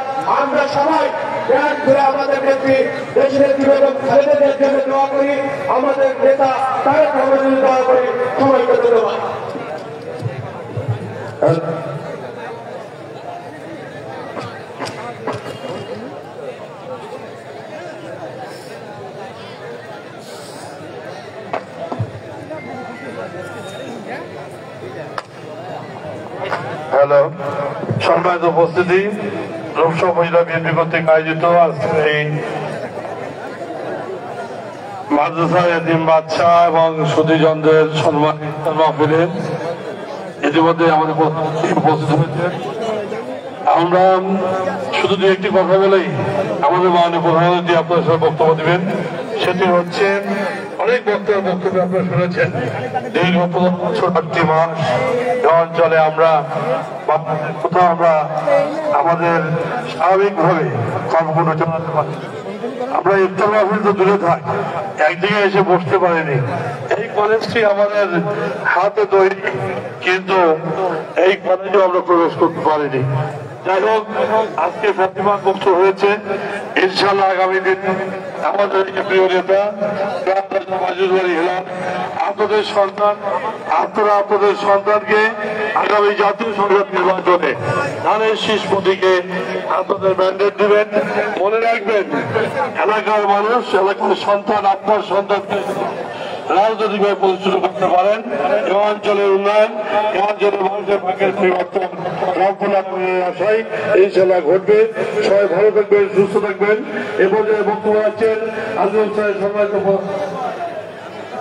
আমরা সবাই ব্যাগ করে আমাদের নেত্রী দেশের নেত্রী বেগম খালেদা জিয়ার জন্য দোয়া করি, আমাদের নেতা তারেক রহমানের জন্য দোয়া করি। সবাইকে ধন্যবাদ। হ্যালো, সম্মানিত উপস্থিতি, রূপসা মহিলা বিএনপি কর্তৃক আয়োজিত আজকে এই মাদ্রাসা এতিম বাচ্চা এবং সুধীজনদের সম্মান মাহফিলে ইতিমধ্যে আমাদের উপস্থিত হয়েছে। আমরা শুধু দু একটি কথা বলেই আমাদের মাননীয় প্রধানমন্ত্রী আপনাদের সাথে বক্তব্য দিবেন। সেটি হচ্ছে, অনেক বক্তব্য আপনারা শুনেছেন, দীর্ঘ 65 মাস অঞ্চলে আমরা কোথাও আমরা আমাদের স্বাভাবিকভাবে কর্মকাণ্ড চালাতে পারি। আমরা ইফতার মাহফিল তো দূরে থাক, একদিকে এসে বসতে পারিনি। এই কলেজটি আমাদের হাতে তৈরি, কিন্তু এই কলেজে আমরা প্রবেশ করতে পারিনি। যাই হোক, আজকে প্রতিবাদ মুক্ত হয়েছে। ইনশাল্লাহ আগামী দিন আমাদের প্রিয় নেতা আপনাদের সন্তান, আপনারা আপনাদের সন্তানকে আগামী জাতীয় সংসদ নির্বাচনে ধানের শীষ প্রতীকে আপনাদের ম্যান্ডেট দিবেন। মনে রাখবেন, এলাকার মানুষ, এলাকার সন্তান, আপনার সন্তানকে রাজনৈতিকভাবে প্রতিষ্ঠিত করতে পারেন। এ অঞ্চলের উন্নয়ন, এ অঞ্চলের মানুষের ভাগ্যের পরিবর্তন রব্বুল আলামিনের আশায় ইনশাআল্লাহ ঘটবে। সবাই ভালো থাকবেন, সুস্থ থাকবেন। এ পর্যায়ে বক্তব্য আছেন আজমল সাহেব, সম্মানিত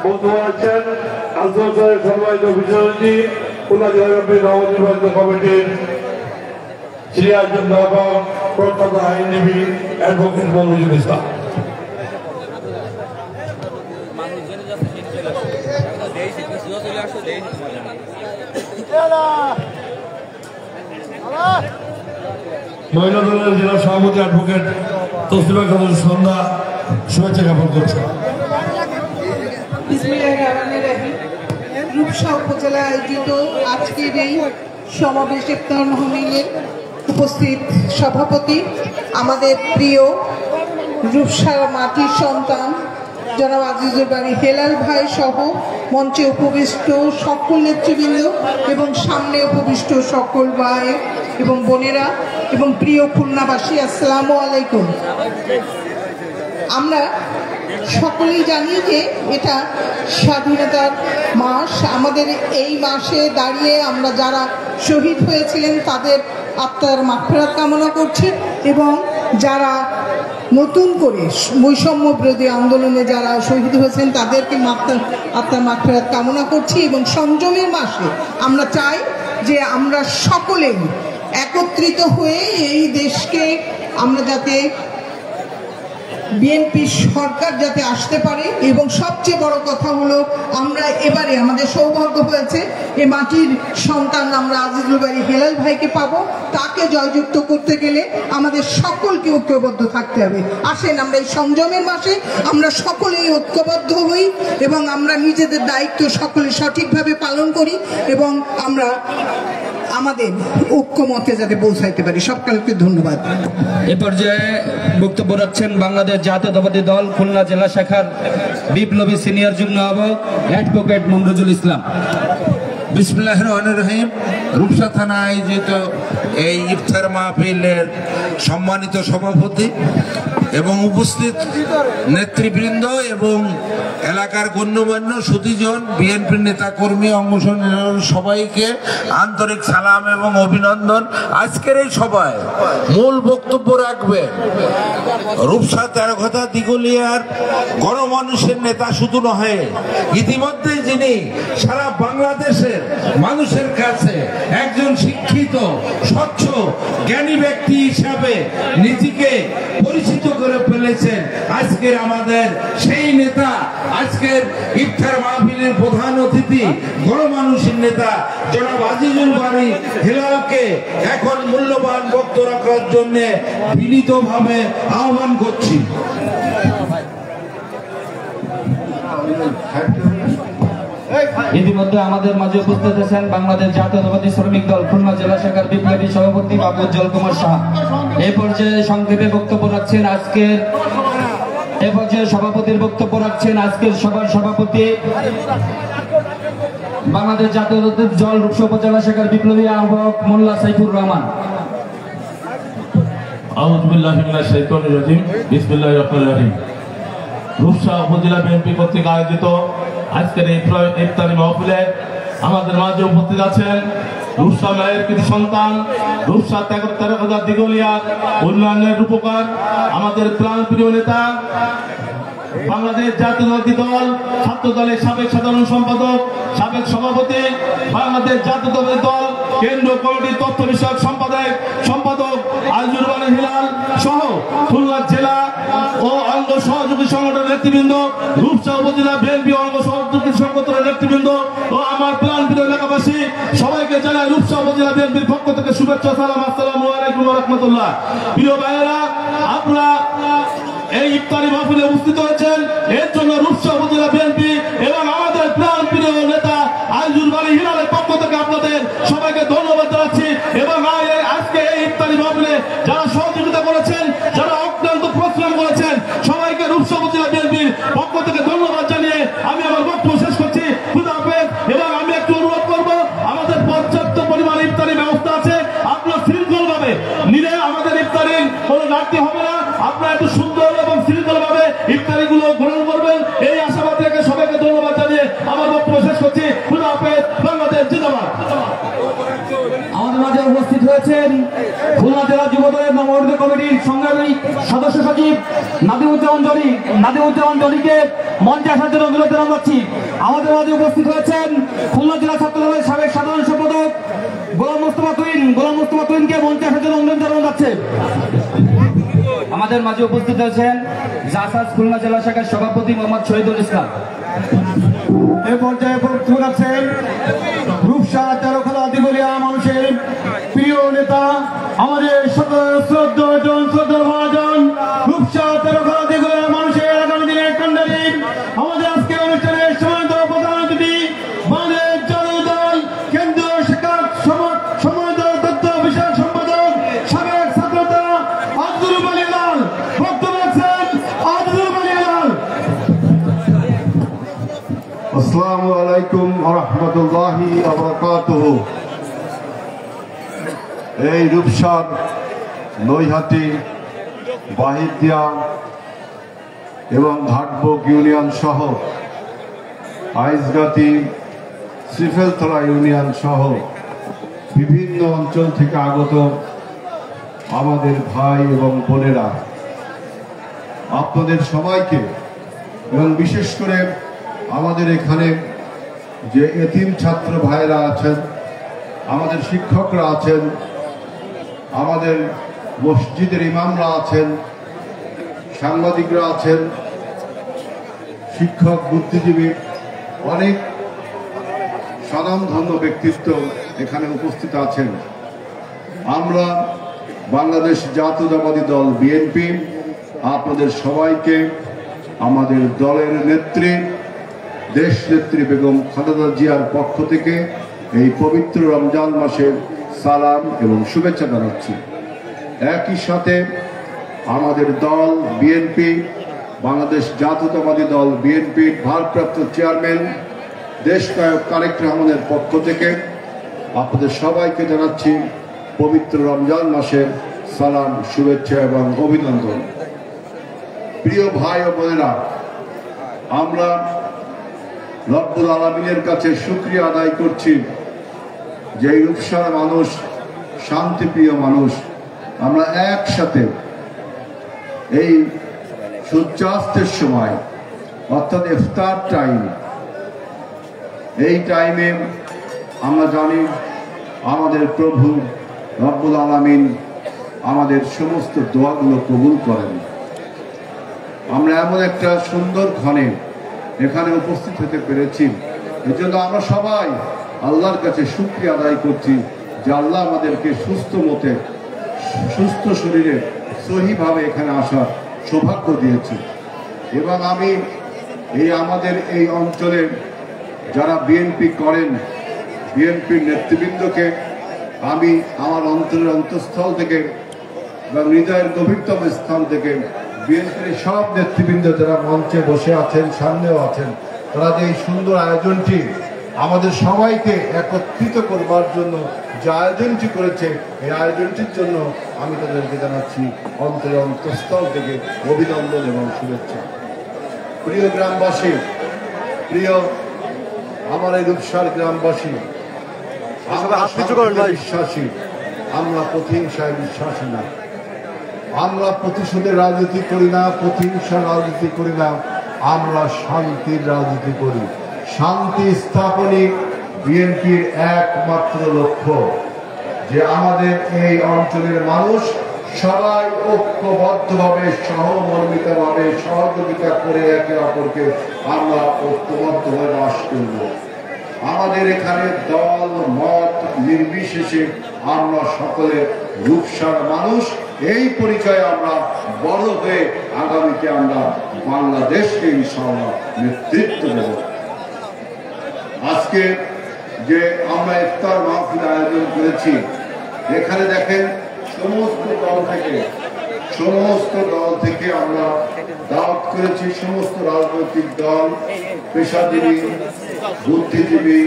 বক্তব্য আছেন আজমল সাহেব, সম্মানিত বিষয়টি খুলনা জেলা নবনির্বাচিত কমিটির সিরাজুল এবং প্রখ্যাত আইনজীবী অ্যাডভোকেট মনিরুল ইসলাম। মহিলা দলের জেলা সভাপতি অ্যাডভোকেট তসলিমা খাতুন সন্ধ্যা শুভেচ্ছা জ্ঞাপন করছে। রূপসা উপজেলায় আয়োজিত আজকের এই সমাবেশ ইফতার মাহফিলের উপস্থিত সভাপতি, আমাদের প্রিয় রূপসার মাটির সন্তান জনাব আজিজুল বারী হেলাল ভাই সহ মঞ্চে উপবিষ্ট সকল নেতৃবৃন্দ এবং সামনে উপবিষ্ট সকল ভাই এবং বোনেরা এবং প্রিয় খুলনাবাসী, আসসালামু আলাইকুম। আমরা সকলেই জানি যে এটা স্বাধীনতার মাস। আমাদের এই মাসে দাঁড়িয়ে আমরা যারা শহীদ হয়েছিলেন তাদের আত্মার মাগফিরাত কামনা করছি এবং যারা নতুন করে বৈষম্য বিরোধী আন্দোলনে যারা শহীদ হয়েছেন তাদেরকে আত্মার মাগফিরাত কামনা করছি। এবং সংযমের মাসে আমরা চাই যে আমরা সকলেই একত্রিত হয়ে এই দেশকে আমরা যাতে বিএনপি সরকার যাতে আসতে পারে, এবং সবচেয়ে বড় কথা হলো আমরা এবারে আমাদের সৌভাগ্য হয়েছে এই মাটির সন্তান আমরা আজিজুল বাড়ি হেলাল ভাইকে পাবো। তাকে জয়যুক্ত করতে গেলে আমাদের সকলকে ঐক্যবদ্ধ থাকতে হবে। আসেন আমরা এই সংযমের মাসে আমরা সকলেই ঐক্যবদ্ধ হই এবং আমরা নিজেদের দায়িত্ব সকলে সঠিকভাবে পালন করি এবং আমরা আমাদের ঐক্যমতে যাতে পৌঁছাইতে পারি। সকলকে ধন্যবাদ। এ পর্যায়ে বক্তব্য রাখছেন বাংলাদেশ জাতীয়তাবাদী দল খুলনা জেলা শাখার বিপ্লবী সিনিয়র যুগ্ম আহ্বায়ক অ্যাডভোকেট মমরুজুল ইসলাম। বিসমিল্লাহির রহমানির রহিম। রূপসা থানা আয়োজিত এই ইফতার মাহফিলের সম্মানিত সভাপতি এবং উপস্থিত নেতৃবৃন্দ এবং এলাকার গণ্যমান্য সুধীজন, বিএনপির নেতা কর্মী, অংশগ্রহণ সবাইকে আন্তরিক সালাম এবং অভিনন্দন। আজকের এই সভায় মূল বক্তব্য রাখবেন রূপসা তেরোঘাটা দিঘলিয়ার গণমানুষের নেতা শুধু নহে, ইতিমধ্যে যিনি সারা বাংলাদেশের মানুষের কাছে একজন শিক্ষিত, স্বচ্ছ, জ্ঞানী ব্যক্তি হিসাবে নিজেকে পরিচিত করে ফেলেছেন। আজকের আমাদের সেই নেতা, আজকের ইফতার মাহফিলের প্রধান অতিথি, গণমানুষের নেতা জনাব আজিজুল বাড়ি হেলালকে এখন মূল্যবান বক্তব্য রাখার জন্য বিনীতভাবে আহ্বান করছি। ইতিমধ্যে আমাদের মাঝে উপস্থিত আছেন বাংলাদেশ জাতীয়তাবাদী শ্রমিক দল খুলনা জেলা শাখার বিপ্লবী সভাপতি বাবুজ্জল কুমার সাহা। এই পর্যায়ে সংক্ষেপে বক্তব্য রাখছেন সভাপতির বক্তব্য রাখছেন আজকের সভার সভাপতি বাংলাদেশ জাতীয়তাবাদী দল রূপসা উপজেলা শাখার বিপ্লবী আহ্বায়ক মোল্লা সাইফুর রহমান। আউযু বিল্লাহি মিনাশ শাইতানির রাজিম। বিসমিল্লাহির রহমানির রহিম। রূপসা উপজেলা বিএনপি কর্তৃক আয়োজিত আজকের এই ইফতারি মাহফিলে আমাদের মাঝে উপস্থিত আছেন রূপসা মায়ের কৃতি সন্তান, রূপসা তেরোঘাটা দিঘলিয়ার উন্নয়নের রূপকার, আমাদের প্রাণপ্রিয় নেতা, বাংলাদেশ জাতীয়তাবাদী দল ছাত্র দলের সাবেক সাধারণ সম্পাদক, সাবেক সভাপতি, বাংলাদেশ জাতীয়তাবাদী দল কেন্দ্রীয় কমিটির তথ্য বিষয়ক সম্পাদক আজিজুল বাড়ি হেলাল সহ খুলনা জেলা ও অঙ্গ সহযোগী সংগঠনের নেতৃবৃন্দ, রূপসা উপজেলা বিএনপি অঙ্গ সহযোগী সংগঠনের নেতৃবৃন্দ ও আমার প্রাণপ্রিয় এলাকাবাসী সবাইকে জানাই রূপসা উপজেলা বিএনপির পক্ষ থেকে শুভেচ্ছা, সালাম। আসসালামু আলাইকুম ওয়া রাহমাতুল্লাহ। প্রিয় ভাইয়েরা, আপনারা এই ইফতারি মাহফিলে উপস্থিত হয়েছেন এর জন্য রূপসা উপজেলা বিএনপি এবং আমাদের প্রাণপ্রিয় নেতা আজিজুল বাড়ি হেলালের পক্ষ থেকে আপনাদের সবাইকে ধন্যবাদ জানাচ্ছি। এবং আজকে এই ইফতারি মাহফিলে যারা সহযোগিতা করেছেন, যারা অক্লান্ত পরিশ্রম করেছেন, সবাইকে রূপসা উপজেলা বিএনপির পক্ষ থেকে ধন্যবাদ জানিয়ে আমি আমার বক্তব্য শেষ করছি। খুদা হাফেজ। এবং আমি একটু অনুরোধ করব, আমাদের পর্যাপ্ত পরিমাণ ইফতারি ব্যবস্থা আছে, আপনার শৃঙ্খল ভাবে নিলে আমাদের ইফতারি কোনো ঘাটতি হবে না। আপনারা একটু সুন্দর এবং শৃঙ্খল ভাবে ইফতারি গুলো গ্রহণ করবেন, এই আশাবাদ রেখে সবাইকে ধন্যবাদ জানিয়ে আমার বক্তব্য শেষ করছি। খুদা হাফেজ। বাংলাদেশ জিন্দাবাদ। আমাদের মাঝে উপস্থিত হয়েছেন খুলনা জেলা যুবদলের নবগঠিত কমিটির সংগ্রামী সদস্য সচিব নাদিমুজ্জামান জলিকে মঞ্চে আসার জন্য অনুরোধ জানাচ্ছি। আমাদের মাঝে উপস্থিত হয়েছেন খুলনা জেলা ছাত্র দলের সাবেক সাধারণ সম্পাদক গোলাম মোস্তফা তুহিনকে মঞ্চে আসার জন্য অনুরোধ জানানো যাচ্ছে। আমাদের মাঝে উপস্থিত আছেন জাসাস খুলনা জেলা শাখার সভাপতি মোহাম্মদ শহীদুল ইসলাম। এ পর্যায়ে বক্তব্য রাখছেন রূপসা তেরোঘাটা দিঘলিয়া মানুষের প্রিয় নেতা, আমাদের শ্রদ্ধা মহাজন, রূপসা তেরোঘাটা দিঘলিয়া মানুষের আগামী দিনের কান্ডারি, আমাদের আজকে অনুষ্ঠানের সম্মানিত প্রধান অতিথি, বাংলাদেশ জাতীয় দল কেন্দ্রীয় শাখার সম্মানিত তথ্য বিষয়ক সম্পাদক, সাবেক ছাত্রনেতা আজিজুল বাড়ি হেলাল। বক্তব্য রাখছেন আজিজুল বাড়ি হেলাল। আসসালামু আলাইকুম ওয়া রাহমাতুল্লাহি ওয়া বারাকাতুহু। এই রূপসার নৈহাটি, বাহিরদিয়া এবং ঘাটবুক ইউনিয়ন সহ আইজগাতি, শ্রীফেলতলা ইউনিয়ন সহ বিভিন্ন অঞ্চল থেকে আগত আমাদের ভাই এবং বোনেরা, আপনাদের সবাইকে এবং বিশেষ করে আমাদের এখানে যে এতিম ছাত্র ভাইরা আছেন, আমাদের শিক্ষকরা আছেন, আমাদের মসজিদের ইমামরা আছেন, সাংবাদিকরা আছেন, শিক্ষক, বুদ্ধিজীবী, অনেক স্বনামধন্য ব্যক্তিত্ব এখানে উপস্থিত আছেন। আমরা বাংলাদেশ জাতীয়তাবাদী দল বিএনপি আপনাদের সবাইকে আমাদের দলের নেত্রী, দেশ নেত্রী বেগম খালেদা জিয়ার পক্ষ থেকে এই পবিত্র রমজান মাসের সালাম এবং শুভেচ্ছা জানাচ্ছি। একই সাথে আমাদের দল বিএনপি, বাংলাদেশ জাতীয়তাবাদী দল বিএনপির ভারপ্রাপ্ত চেয়ারম্যান দেশনায়ক তারেক রহমানের পক্ষ থেকে আপনাদের সবাইকে জানাচ্ছি পবিত্র রমজান মাসের সালাম, শুভেচ্ছা এবং অভিনন্দন। প্রিয় ভাই ও বোনেরা, আমরা রব্বুল আলামিনের কাছে শুকরিয়া আদায় করছি যে এই রূপসার মানুষ, শান্তিপ্রিয় মানুষ, আমরা একসাথে এই সূর্যাস্তের সময় অর্থাৎ ইফতার টাইম, এই টাইমে আমরা জানি আমাদের প্রভু রব্বুল আলামিন আমাদের সমস্ত দোয়াগুলো কবুল করেন। আমরা এমন একটা সুন্দর ক্ষণে এখানে উপস্থিত হতে পেরেছি, এই জন্য আমরা সবাই আল্লাহর কাছে শুকরিয়া আদায় করছি যে আল্লাহ আমাদেরকে সুস্থ শরীরে সহিভাবে এখানে আসার সৌভাগ্য দিয়েছে। এবং আমি আমাদের এই অঞ্চলের যারা বিএনপি করেন, বিএনপির নেতৃবৃন্দকে আমি আমার অন্তরের অন্তঃস্থল থেকে বা হৃদয়ের গভীরতম স্থান থেকে বিএনপির সব নেতৃবৃন্দ যারা মঞ্চে বসে আছেন, সামনেও আছেন, তারা যে এই সুন্দর আয়োজনটি আমাদের সবাইকে একত্রিত করবার জন্য যে আয়োজনটি করেছে, এই আয়োজনটির জন্য আমি তাদেরকে জানাচ্ছি অন্তরের অন্তঃস্থল থেকে অভিনন্দন এবং শুভেচ্ছা। প্রিয় গ্রামবাসী, প্রিয় আমার এই রূপসার গ্রামবাসী, আমরা বিশ্বাসী, আমরা প্রতিহিংসায় বিশ্বাসী না, আমরা প্রতিশোধের রাজনীতি করি না, প্রতিহিংসার রাজনীতি করি না, আমরা শান্তির রাজনীতি করি। শান্তি স্থাপনই বিএনপির একমাত্র লক্ষ্য, যে আমাদের এই অঞ্চলের মানুষ সবাই ঐক্যবদ্ধভাবে, সহমর্মিতভাবে, সহযোগিতা করে একে অপরকে আমরা ঐক্যবদ্ধভাবে বাস করব। আমাদের এখানে দল মত নির্বিশেষে আমরা সকলে রূপসার মানুষ, এই পরিচয়ে আমরা বড় হয়ে আগামীতে আমরা বাংলাদেশকে ইনশাআল্লাহ নেতৃত্ব দেব। আজকে যে আমরা ইফতার মাহফিল আয়োজন করেছি, এখানে দেখেন সমস্ত দল থেকে আমরা দাওয়াত করেছি, সমস্ত রাজনৈতিক দল, পেশাজীবী, বুদ্ধিজীবী,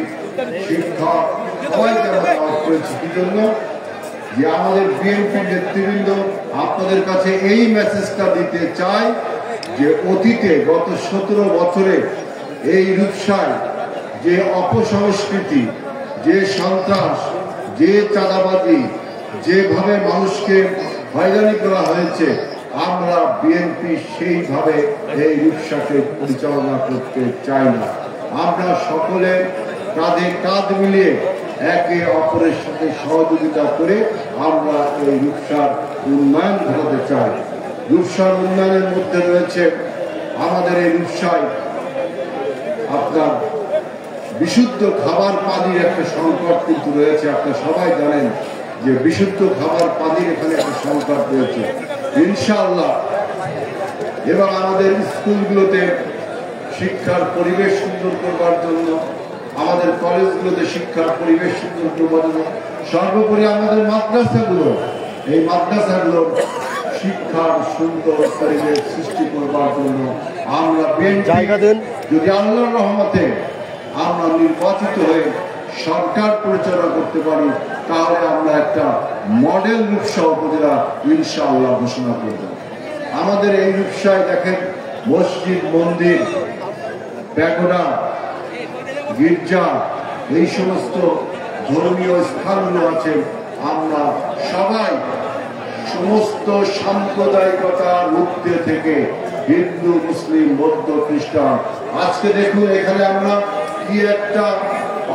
শিক্ষক, সবাইকে আমরা দাওয়াত করেছি। কি জন্য? যে আমাদের বিএনপি নেতৃবৃন্দ আপনাদের কাছে এই মেসেজটা দিতে চায় যে অতীতে গত 17 বছরে এই রূপসায় যে অপসংস্কৃতি, যে সন্ত্রাস, যে চাঁদাবাজি, যেভাবে মানুষকে হয়রানি করা হয়েছে, আমরা বিএনপি সেইভাবে এই রূপসাকে পরিচালনা করতে চাই না। আমরা সকলে কাঁধে কাঁধ মিলিয়ে একে অপরের সাথে সহযোগিতা করে আমরা এই রূপসার উন্নয়ন ঘটাতে চাই। রূপসার উন্নয়নের মধ্যে রয়েছে আমাদের এই রূপসায় আপনার বিশুদ্ধ খাবার পানির একটা সংকট কিন্তু রয়েছে। আপনারা সবাই জানেন যে বিশুদ্ধ খাবার পানির এখানে একটা সংকট রয়েছে। ইনশাআল্লাহ এবং আমাদের স্কুলগুলোতে শিক্ষার পরিবেশ সুন্দর করবার জন্য, আমাদের কলেজগুলোতে শিক্ষার পরিবেশ সুন্দর করবার জন্য, সর্বোপরি আমাদের মাদ্রাসাগুলো, এই মাদ্রাসাগুলোর শিক্ষার সুন্দর পরিবেশ সৃষ্টি করবার জন্য আমরা যদি আল্লাহর রহমতে আমরা নির্বাচিত হয়ে সরকার পরিচালনা করতে পারি, তাহলে আমরা একটা মডেল রূপসা উপজেলা ইনশাআল্লাহ ঘোষণা করব। আমাদের এই রূপসায় দেখেন মসজিদ, মন্দির, প্যাগোডা, গির্জা, এই সমস্ত ধর্মীয় স্থানগুলো আছে। আমরা সবাই সমস্ত সাম্প্রদায়িকতার ঊর্ধ্বে থেকে হিন্দু, মুসলিম, বৌদ্ধ, খ্রিস্টান, আজকে দেখুন এখানে আমরা কি একটা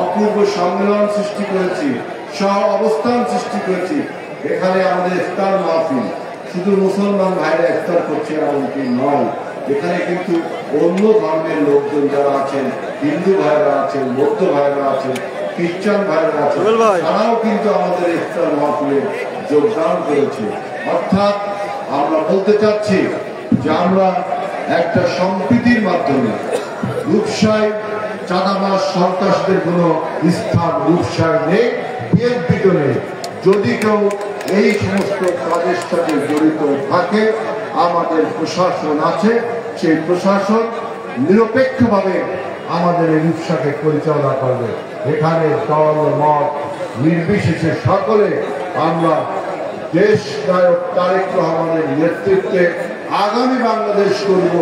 অপূর্ব সম্মেলন সৃষ্টি করেছি, সহ অবস্থান সৃষ্টি করেছি। এখানে আমাদের ইফতার মাহফিল শুধু মুসলমান ভাইরা ইফতার করছে এমনকি নয়, এখানে কিন্তু অন্য ধর্মের লোকজন যারা আছেন, হিন্দু ভাইরা আছেন, বৌদ্ধ ভাইরা আছেন, খ্রিস্টান ভাইরা আছেন, তারাও কিন্তু আমাদের ইফতার মাহফিলে যোগদান করেছে। অর্থাৎ আমরা বলতে চাচ্ছি যে আমরা একটা সম্প্রীতির মাধ্যমে রূপসায় চাঁদাবাজ সন্ত্রাসদের কোনো স্থান রূপসায় নেই, বিএনপিতে নেই। যদি কেউ এই সমস্ত কাজের সাথে জড়িত থাকে, আমাদের প্রশাসন আছে, সেই প্রশাসন নিরপেক্ষভাবে আমাদের এই রূপসাকে পরিচালনা করবে। এখানে দল মত নির্বিশেষে সকলে আমরা দেশ নায়ক তারেক রহমানের নেতৃত্বে আগামী বাংলাদেশ করব।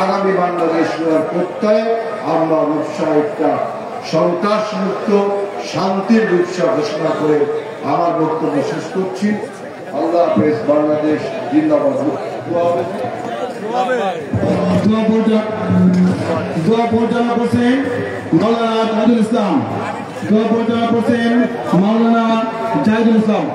আগামী বাংলাদেশ করার প্রত্যয়ে আমরা রূপসা একটা সন্ত্রাস মুক্ত শান্তির রূপসা ঘোষণা করে আমার বক্তব্য শেষ করছি। আল্লাহ হাফেজ। বাংলাদেশ জিন্দাবাদ। দোয়া পরিচালনা করছেন মৌলানা জাহিদুল ইসলাম। দোয়া পরিচালনা করছেন মৌলানা জাহিদুল ইসলাম।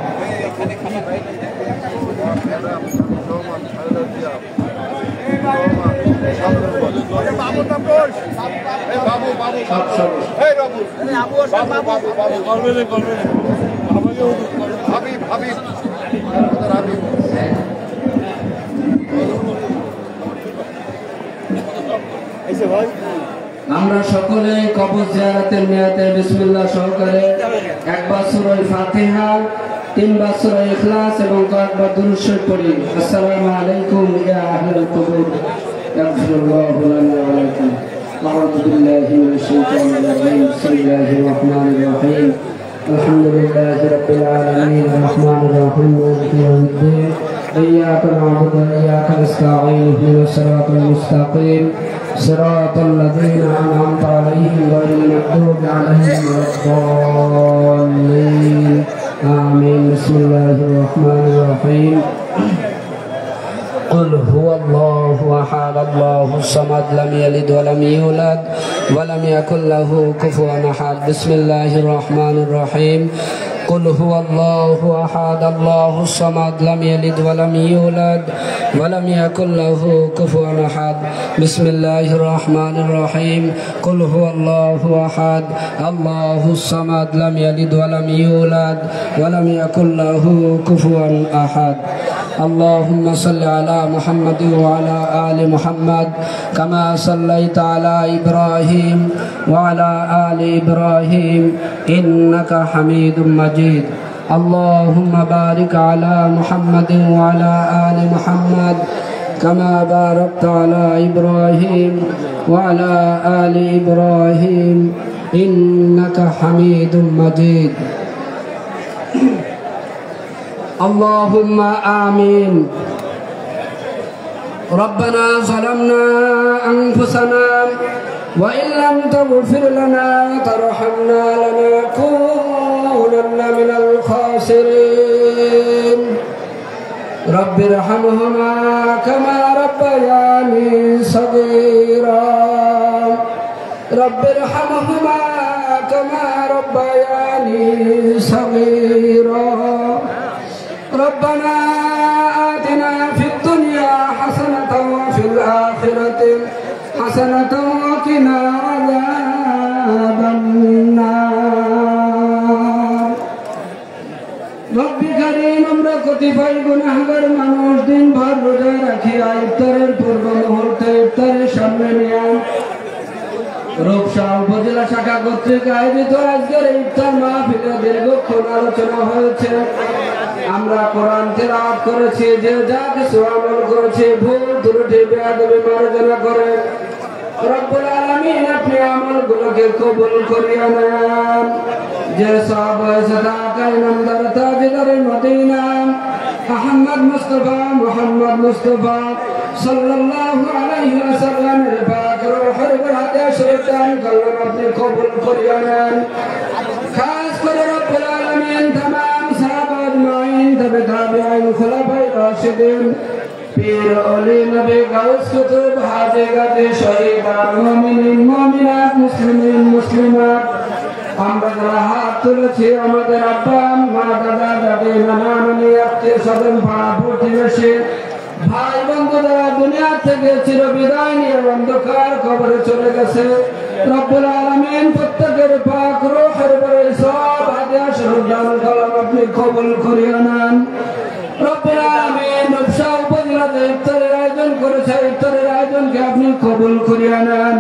আমরা সকলে কবর জিয়ারতের নিয়তে বিসমিল্লাহ সহকারে একবার সূরা ফাতিহা, 3 বার সূরা ইখলাস এবং কয়েকবার দুরূদ শরীফ পড়ি। আসসালামু আলাইকুম ইয়া আহলাল কুবুর ইয়াগফিরুল্লাহু লানা ওয়া লাকুম। আউযু বিল্লাহি মিনাশ শাইতানির রাজীম। বিসমিল্লাহির রহমানির রহিম। আলহামদুলিল্লাহি রাব্বিল আলামিন আর-রাহমানির রহিম মালিকি ইয়াউমিদ্দিন। ইয়্যাকা না'বুদু ওয়া ইয়্যাকা নাস্তাঈন ইহদিনাস সিরাতাল মুস্তাকিম সিরাতাল লাযীনা আন'আমতা আলাইহিম গায়রিল মাগদুবি আলাইহিম ওয়ালাদ-দাল্লিন। آمين. بسم الله الرحمن الرحيم. قل هو الله أحد الله الصمد لم يلد ولم يولد ولم يكن له كفوا أحد. بسم الله الرحمن الرحيم. قل هو الله أحد الله الصمد لم يلد ولم يولد ولم يكن له كفوا أحد. بسم الله الرحمن الرحيم. قل هو الله أحد الله الصمد لم يلد ولم يولد ولم يكن له كفوا أحد. اللهم صل على محمد وعلى آل محمد كما صليت على إبراهيم وعلى آل إبراهيم إنك حميد مجيد. اللهم بارك على محمد وعلى آل محمد كما باركت على إبراهيم وعلى آل إبراهيم إنك حميد مجيد. اللهم آمين. ربنا ظلمنا أنفسنا وإن لم تغفر لنا وترحمنا لنكونن من الخاسرين. رب ارحمهما كما ربياني صغيرا. رب ارحمهما كما ربياني صغيرا. ربنا آتنا في الدنيا حسنة وفي الآخرة حسنة وقنا عذاب النار. رب كريم আমরা কতিপয় গুনাহগার মানুষ দিন ভর রোজা রাখি ইফতারের পূর্ব মুহূর্তে ইফতারের সামনে নিয়ে রূপসা উপজেলা শাখা কর্তৃক আয়োজিত আজকের ইফতার মাহফিলে দীর্ঘক্ষণ আলোচনা হয়েছে। আমরা কোরআন তেলাওয়াত করেছি, যে যা কিছু আমল করেছি ভুল ত্রুটি বেয়াদবি মার্জনা করে রব্বুল আলামিন আপনি আমলগুলোকে কবুল করিয়া নেন। যে সব হয়েছে তা কায়নামদার তাজদারে মদিনা আহমদ মুস্তাফা মুহাম্মদ মুস্তাফা সাল্লাল্লাহু আলাইহি ওয়াসাল্লামের পাক রূহের বরাতে শরীফ দান করলেন, আপনি কবুল করিয়া নেন। খাস করে রব্বুল আলামিন तमाम সাহাবা আজমাইন তবে তাবিঈন খুলাফায়ে রাশিদিন পীর ওলি নবী গাউস কুতুব হাজে গাজে শহীদান মুমিনিন মুমিনাত মুসলিমিন মুসলিমাত আমরা যারা হাত তুলেছি আমাদের আব্বা মা দাদা দাদি নানা নানি আত্মীয় স্বজন পাড়া প্রতিবেশী ভাই বন্ধু যারা দুনিয়া থেকে চিরবিদায় নিয়ে অন্ধকার কবরে চলে গেছে রব্বুল আলামিন প্রত্যেকের পাক রূহের পরে সব হাদিয়া স্বরূপ দান কলম আপনি কবুল করিয়া নেন। রব্বুল আলামিন রূপসা উপজেলাতে ইফতারের আয়োজন করেছে, ইফতারের আয়োজনকে আপনি কবুল করিয়া নেন।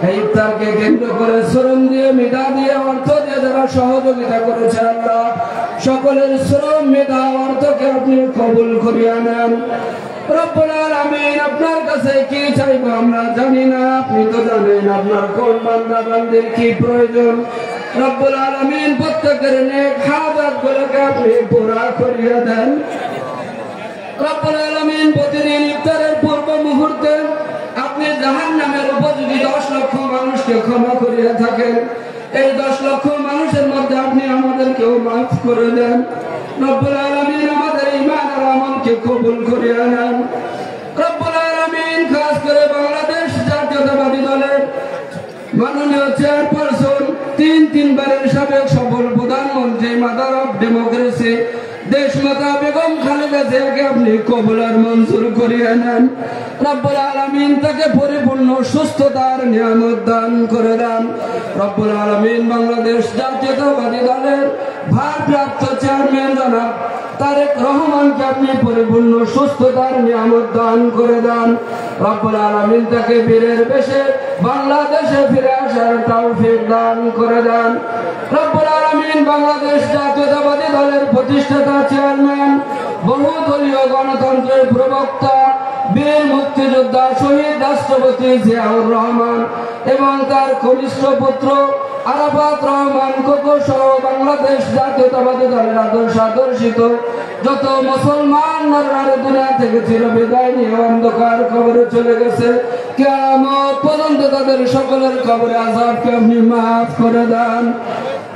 এই ইফতারকে কেন্দ্র করে শ্রম দিয়ে মেধা দিয়ে অর্থ দিয়ে যারা সহযোগিতা করেছে আল্লাহ সকলের শ্রম মেধা অর্থকে আপনি কবুল করিয়া নেন। রব্বুল আলামিন আপনার কাছে কি চাইবো আমরা জানি না, আপনি তো জানেন আপনার কোন বান্দা বান্দির কি প্রয়োজন। রব্বুল আলামিন প্রত্যেকের নেক হাজাতগুলোকে আপনি পুরা করিয়া দেন। রব্বুল আলামিন প্রতিদিন ইফতারের পূর্ব মুহূর্তে আপনি জাহান্নামের উপযোগী 10 লক্ষ মানুষকে ক্ষমা করিয়া থাকেন। এই 10 লক্ষ মানুষের মধ্যে আপনি আমাদেরকেও মাফ করে দেন। রব্বুল আলামিন আমাদের ঈমান আর আমলকে কবুল করিয়া নেন। রব্বুল আলামিন খাস করে বাংলাদেশ জাতীয়তাবাদী দলের মাননীয় চেয়ারপারসন 3 বারের সাবেক সফল প্রধানমন্ত্রী মাদার অফ ডেমোক্রেসি দেশমাতা বেগম খালেদা জিয়াকে আপনি কবুল আর মঞ্জুর করিয়া নেন। রব্বুল আলামিন তাকে পরিপূর্ণ সুস্থতার নিয়ামত দান করে দেন। রব্বুল আলামিন বাংলাদেশ জাতীয়তাবাদী দলের ভারপ্রাপ্ত চেয়ারম্যান জনাব তারেক রহমানকে আপনি পরিপূর্ণ সুস্থতার নিয়ামত দান করে দেন। রব্বুল আলামিন তাকে বীরের বেশে বাংলাদেশে ফিরে আসার তৌফিক দান করে দেন। রব্বুল আলামিন বাংলাদেশ জাতীয়তাবাদী দলের প্রতিষ্ঠাতা চেয়ারম্যান বহুদলীয় গণতন্ত্রের প্রবক্তা বীর মুক্তিযোদ্ধা শহীদ রাষ্ট্রপতি জিয়াউর রহমান এবং তার কনিষ্ঠ পুত্র আরাফাত রহমান কোকো সহ বাংলাদেশ জাতীয়তাবাদী দলের আদর্শিত যত মুসলমান নরনারী দুনিয়া থেকে চিরবিদায় নিয়ে অন্ধকার কবরে চলে গেছে, কিয়ামত পর্যন্ত তাদের সকলের কবরে আযাবকে আপনি মাফ করে দেন।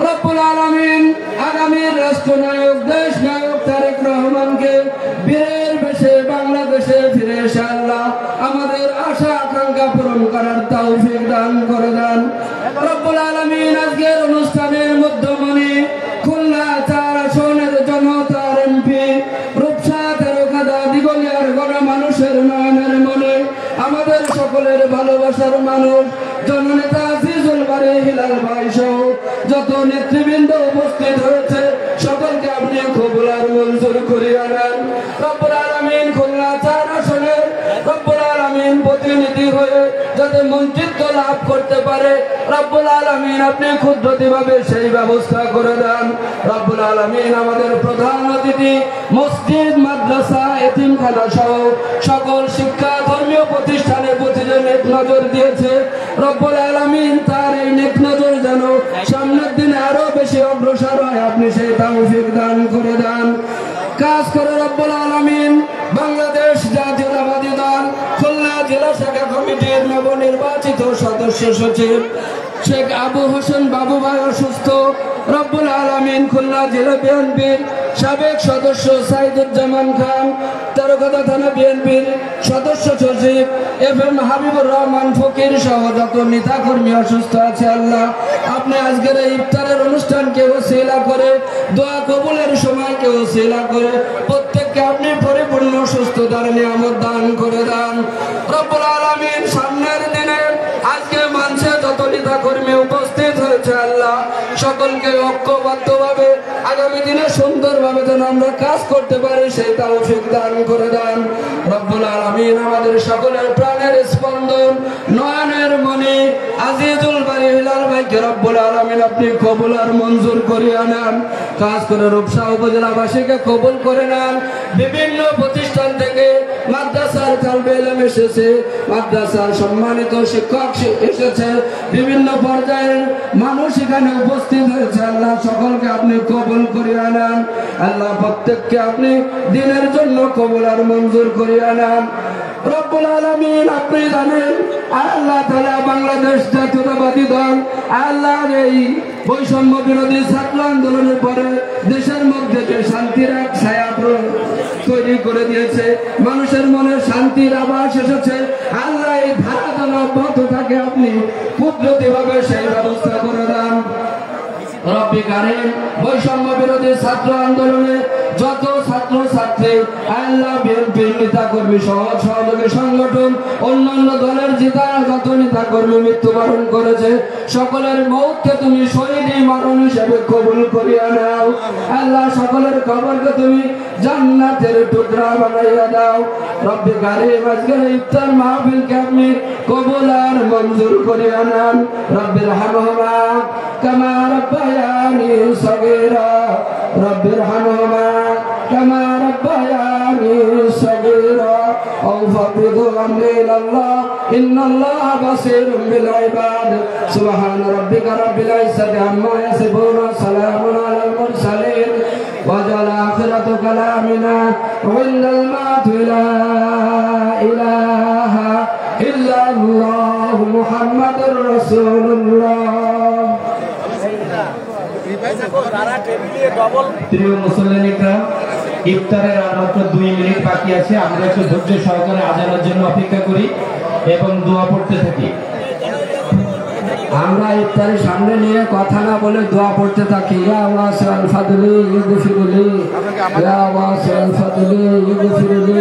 রব্বুল আলামিন আগামীর রাষ্ট্রনায়ক দেশ নায়ক তারেক রহমানকে বীরের বেশে বাংলাদেশে ফিরে এসে আল্লাহ আমাদের আশা আকাঙ্ক্ষা পূরণ করার তৌফিক দান করে দেন। রব্বুল আলামিন আজকের অনুষ্ঠানের মধ্যমণি খুলনা 4 আসনের জনতার এমপি রূপসা তেরোখাদা দিগলিয়ার গণমানুষের নয়নের মনে আমাদের সকলের ভালোবাসার মানুষ জননেতা আজিজুল বারী হিলাল ভাই সহ যত নেতৃবৃন্দ উপস্থিত হয়েছে সকলকে আপনি কবুল আর মঞ্জুর করিয়া নেন। রব্বুল আলামিন খুলনা 4 আসনের রব্বুল আলামিন প্রতিনিধি হয়ে যাতে মন্ত্রিত্ব লাভ করতে পারে রব্বুল আলামিন আপনি কুদরতিভাবে সেই ব্যবস্থা করে দেন। রব্বুল আলামিন আমাদের প্রধান অতিথি মসজিদ মাদ্রাসা এতিমখানা সহ সকল শিক্ষা ধর্মীয় প্রতিষ্ঠানের প্রতি যে নেক নজর দিয়েছে রব্বুল আলামিন তার এই নেক নজর যেন সামনের দিনে আরো বেশি অগ্রসর হয় আপনি সেই তৌফিক দান করে দেন। কাজ করে রব্বুল আলামিন বাংলাদেশ জাতীয়তাবাদী দল খুলনা জেলা শাখা কমিটির নবনির্বাচিত সদস্য সচিব শেখ আবু হোসেন বাবু ভাই অসুস্থ, রব্বুল আলামিন খুলনা জেলা বিএনপির সাবেক সদস্য সাইদুজ্জামান খান তেরোখাদা থানা বিএনপির সদস্য সচিব FM হাবিবুর রহমান ফকির সহ যত নেতা কর্মী অসুস্থ আছে আল্লাহ আপনি আজকের এই ইফতারের অনুষ্ঠানকে ওসিলা করে দোয়া কবুলের সময়কে ওসিলা করে প্রত্যেককে আপনি পরিপূর্ণ সুস্থতার নিয়ামত দান করে দেন। রব্বুল আলামিন সামনের দিনে আজকে মঞ্চে যত নেতা কর্মী উপস্থিত হয়েছে আল্লাহ সকলকে ঐক্যবদ্ধভাবে আগামী দিনে সুন্দরভাবে যেন আমরা কাজ করতে পারি সেই তৌফিক দান করে দেন। রব্বুল আলামিন আমাদের সকলের প্রাণের স্পন্দন নয়নের মনি আজিজুল বারী হিলাল ভাইকে রব্বুল আলামিন আপনি কবুল আর মঞ্জুর করিয়া নেন। কাজ করে রূপসা উপজেলাবাসীকে কবুল করে নেন। বিভিন্ন প্রতিষ্ঠান থেকে মাদ্রাসার তালবে ইলম এসেছে, মাদ্রাসার সম্মানিত শিক্ষক এসেছে, বিভিন্ন পর্যায়ের মানুষ এখানে উপস্থিত হয়েছে আল্লাহ সকলকে আপনি কবুল করিয়া নেন। আল্লাহ প্রত্যেককে আপনি দিনের জন্য কবুল আর মঞ্জুর করিয়া নেন। রব্বুল আলামিন আপনি জানেন আল্লাহ তাআলা বাংলাদেশ জাতীয়তাবাদী দল আল্লাহ এই বৈষম্য বিরোধী ছাত্র আন্দোলনের পরে দেশের মধ্যে যে শান্তির এক ছায়া তৈরি করে দিয়েছে, মানুষের মনে শান্তির আভাস এসেছে আল্লাহ এই ধারা যেন অব্যাহত থাকে আপনি কুদরতিভাবে সেই ব্যবস্থা করে দেন। রব্বি কারীম বৈষম্য বিরোধী ছাত্র আন্দোলনে যত ছাত্র ছাত্রী আল্লাহ বিএনপির নেতা কর্মী সহযোগী সংগঠন অন্যান্য দলের যত নেতা কর্মী মৃত্যুবরণ করেছে সকলের মৌতকে তুমি শহীদি মরণ হিসেবে কবুল করিয়া নাও। আল্লাহ সকলের কবরকে তুমি জান্নাতের টুকরা বানাইয়া দাও। রব্বি কারীম আজকের ইফতার মাহফিলকে আপনি কবুল আর মঞ্জুর করিয়া নেন। রব্বির হামহুমা কামা রাব্বায়ানি সগীরা রব্বির হামহুমা কামা রাব্বায়ানি সগীরা আওফাবিদু আমরি ইলাল্লাহ ইন্নাল্লাহা বাসীরুম বিল ইবাদ সুবহানা রাব্বিকা রাব্বিল ইজ্জাতি আম্মা ইয়াসিফুন ওয়া সালামুন আলাল মুরসালিন ওয়া জাল আখিরাতু কালামিনা ওয়াল মাতু লা ইলাহা ইল্লাল্লাহু মুহাম্মাদুর রাসূলুল্লাহ। প্রিয় মুসল্লিন ইকরাম, ইফতারের আর মাত্র 2 মিনিট বাকি আছে। আমরা একটু ধৈর্য সহকারে আজানের জন্য অপেক্ষা করি এবং দোয়া পড়তে থাকি। আমরা ইফতারের সামনে নিয়ে কথা না বলে দোয়া পড়তে থাকি। ইয়া ওয়াসিউল ফাদলি ইগফিরলি, ইয়া ওয়াসিউল ফাদলি ইগফিরলি,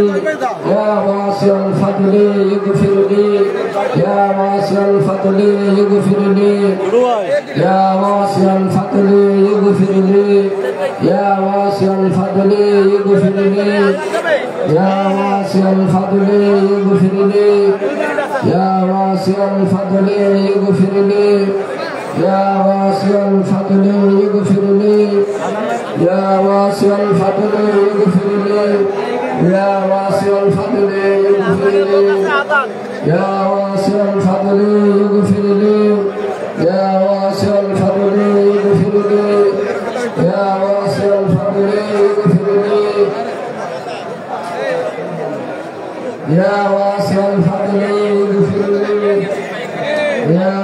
ইয়া ওয়াসিউল ফাদলি ইগফিরলি, ইয়া ওয়াসিউল ফাদলি ইগফিরলি, ইয়া ওয়াসিউল ফাদলি ইগফিরলি, ইয়া ওয়াসিউল ফাদলি ইগফিরলি, ইয়া ওয়াসিউল ফাদলি ইগফিরলি, ইয়া ওয়াসিউল ফাদলি ইগফিরলি, ইয়া ওয়াসিউল ফাদলি ইগফিরলি, ইয়া ওয়াসিউল ফাদলি ইগফিরলি, ইয়া ওয়াসিউল ফাদলি ইগফিরলি, ইয়া ওয়াসিউল ফাদলি ইগফিরলি, ইয়া ওয়াসিউল ফাদলি ইগফিরলি, ইয়া ওয়াসিউল ফাদলি ইগফিরলি, ইয়া ওয়াসিউল ফাদলি ইগফিরলি, ইয়া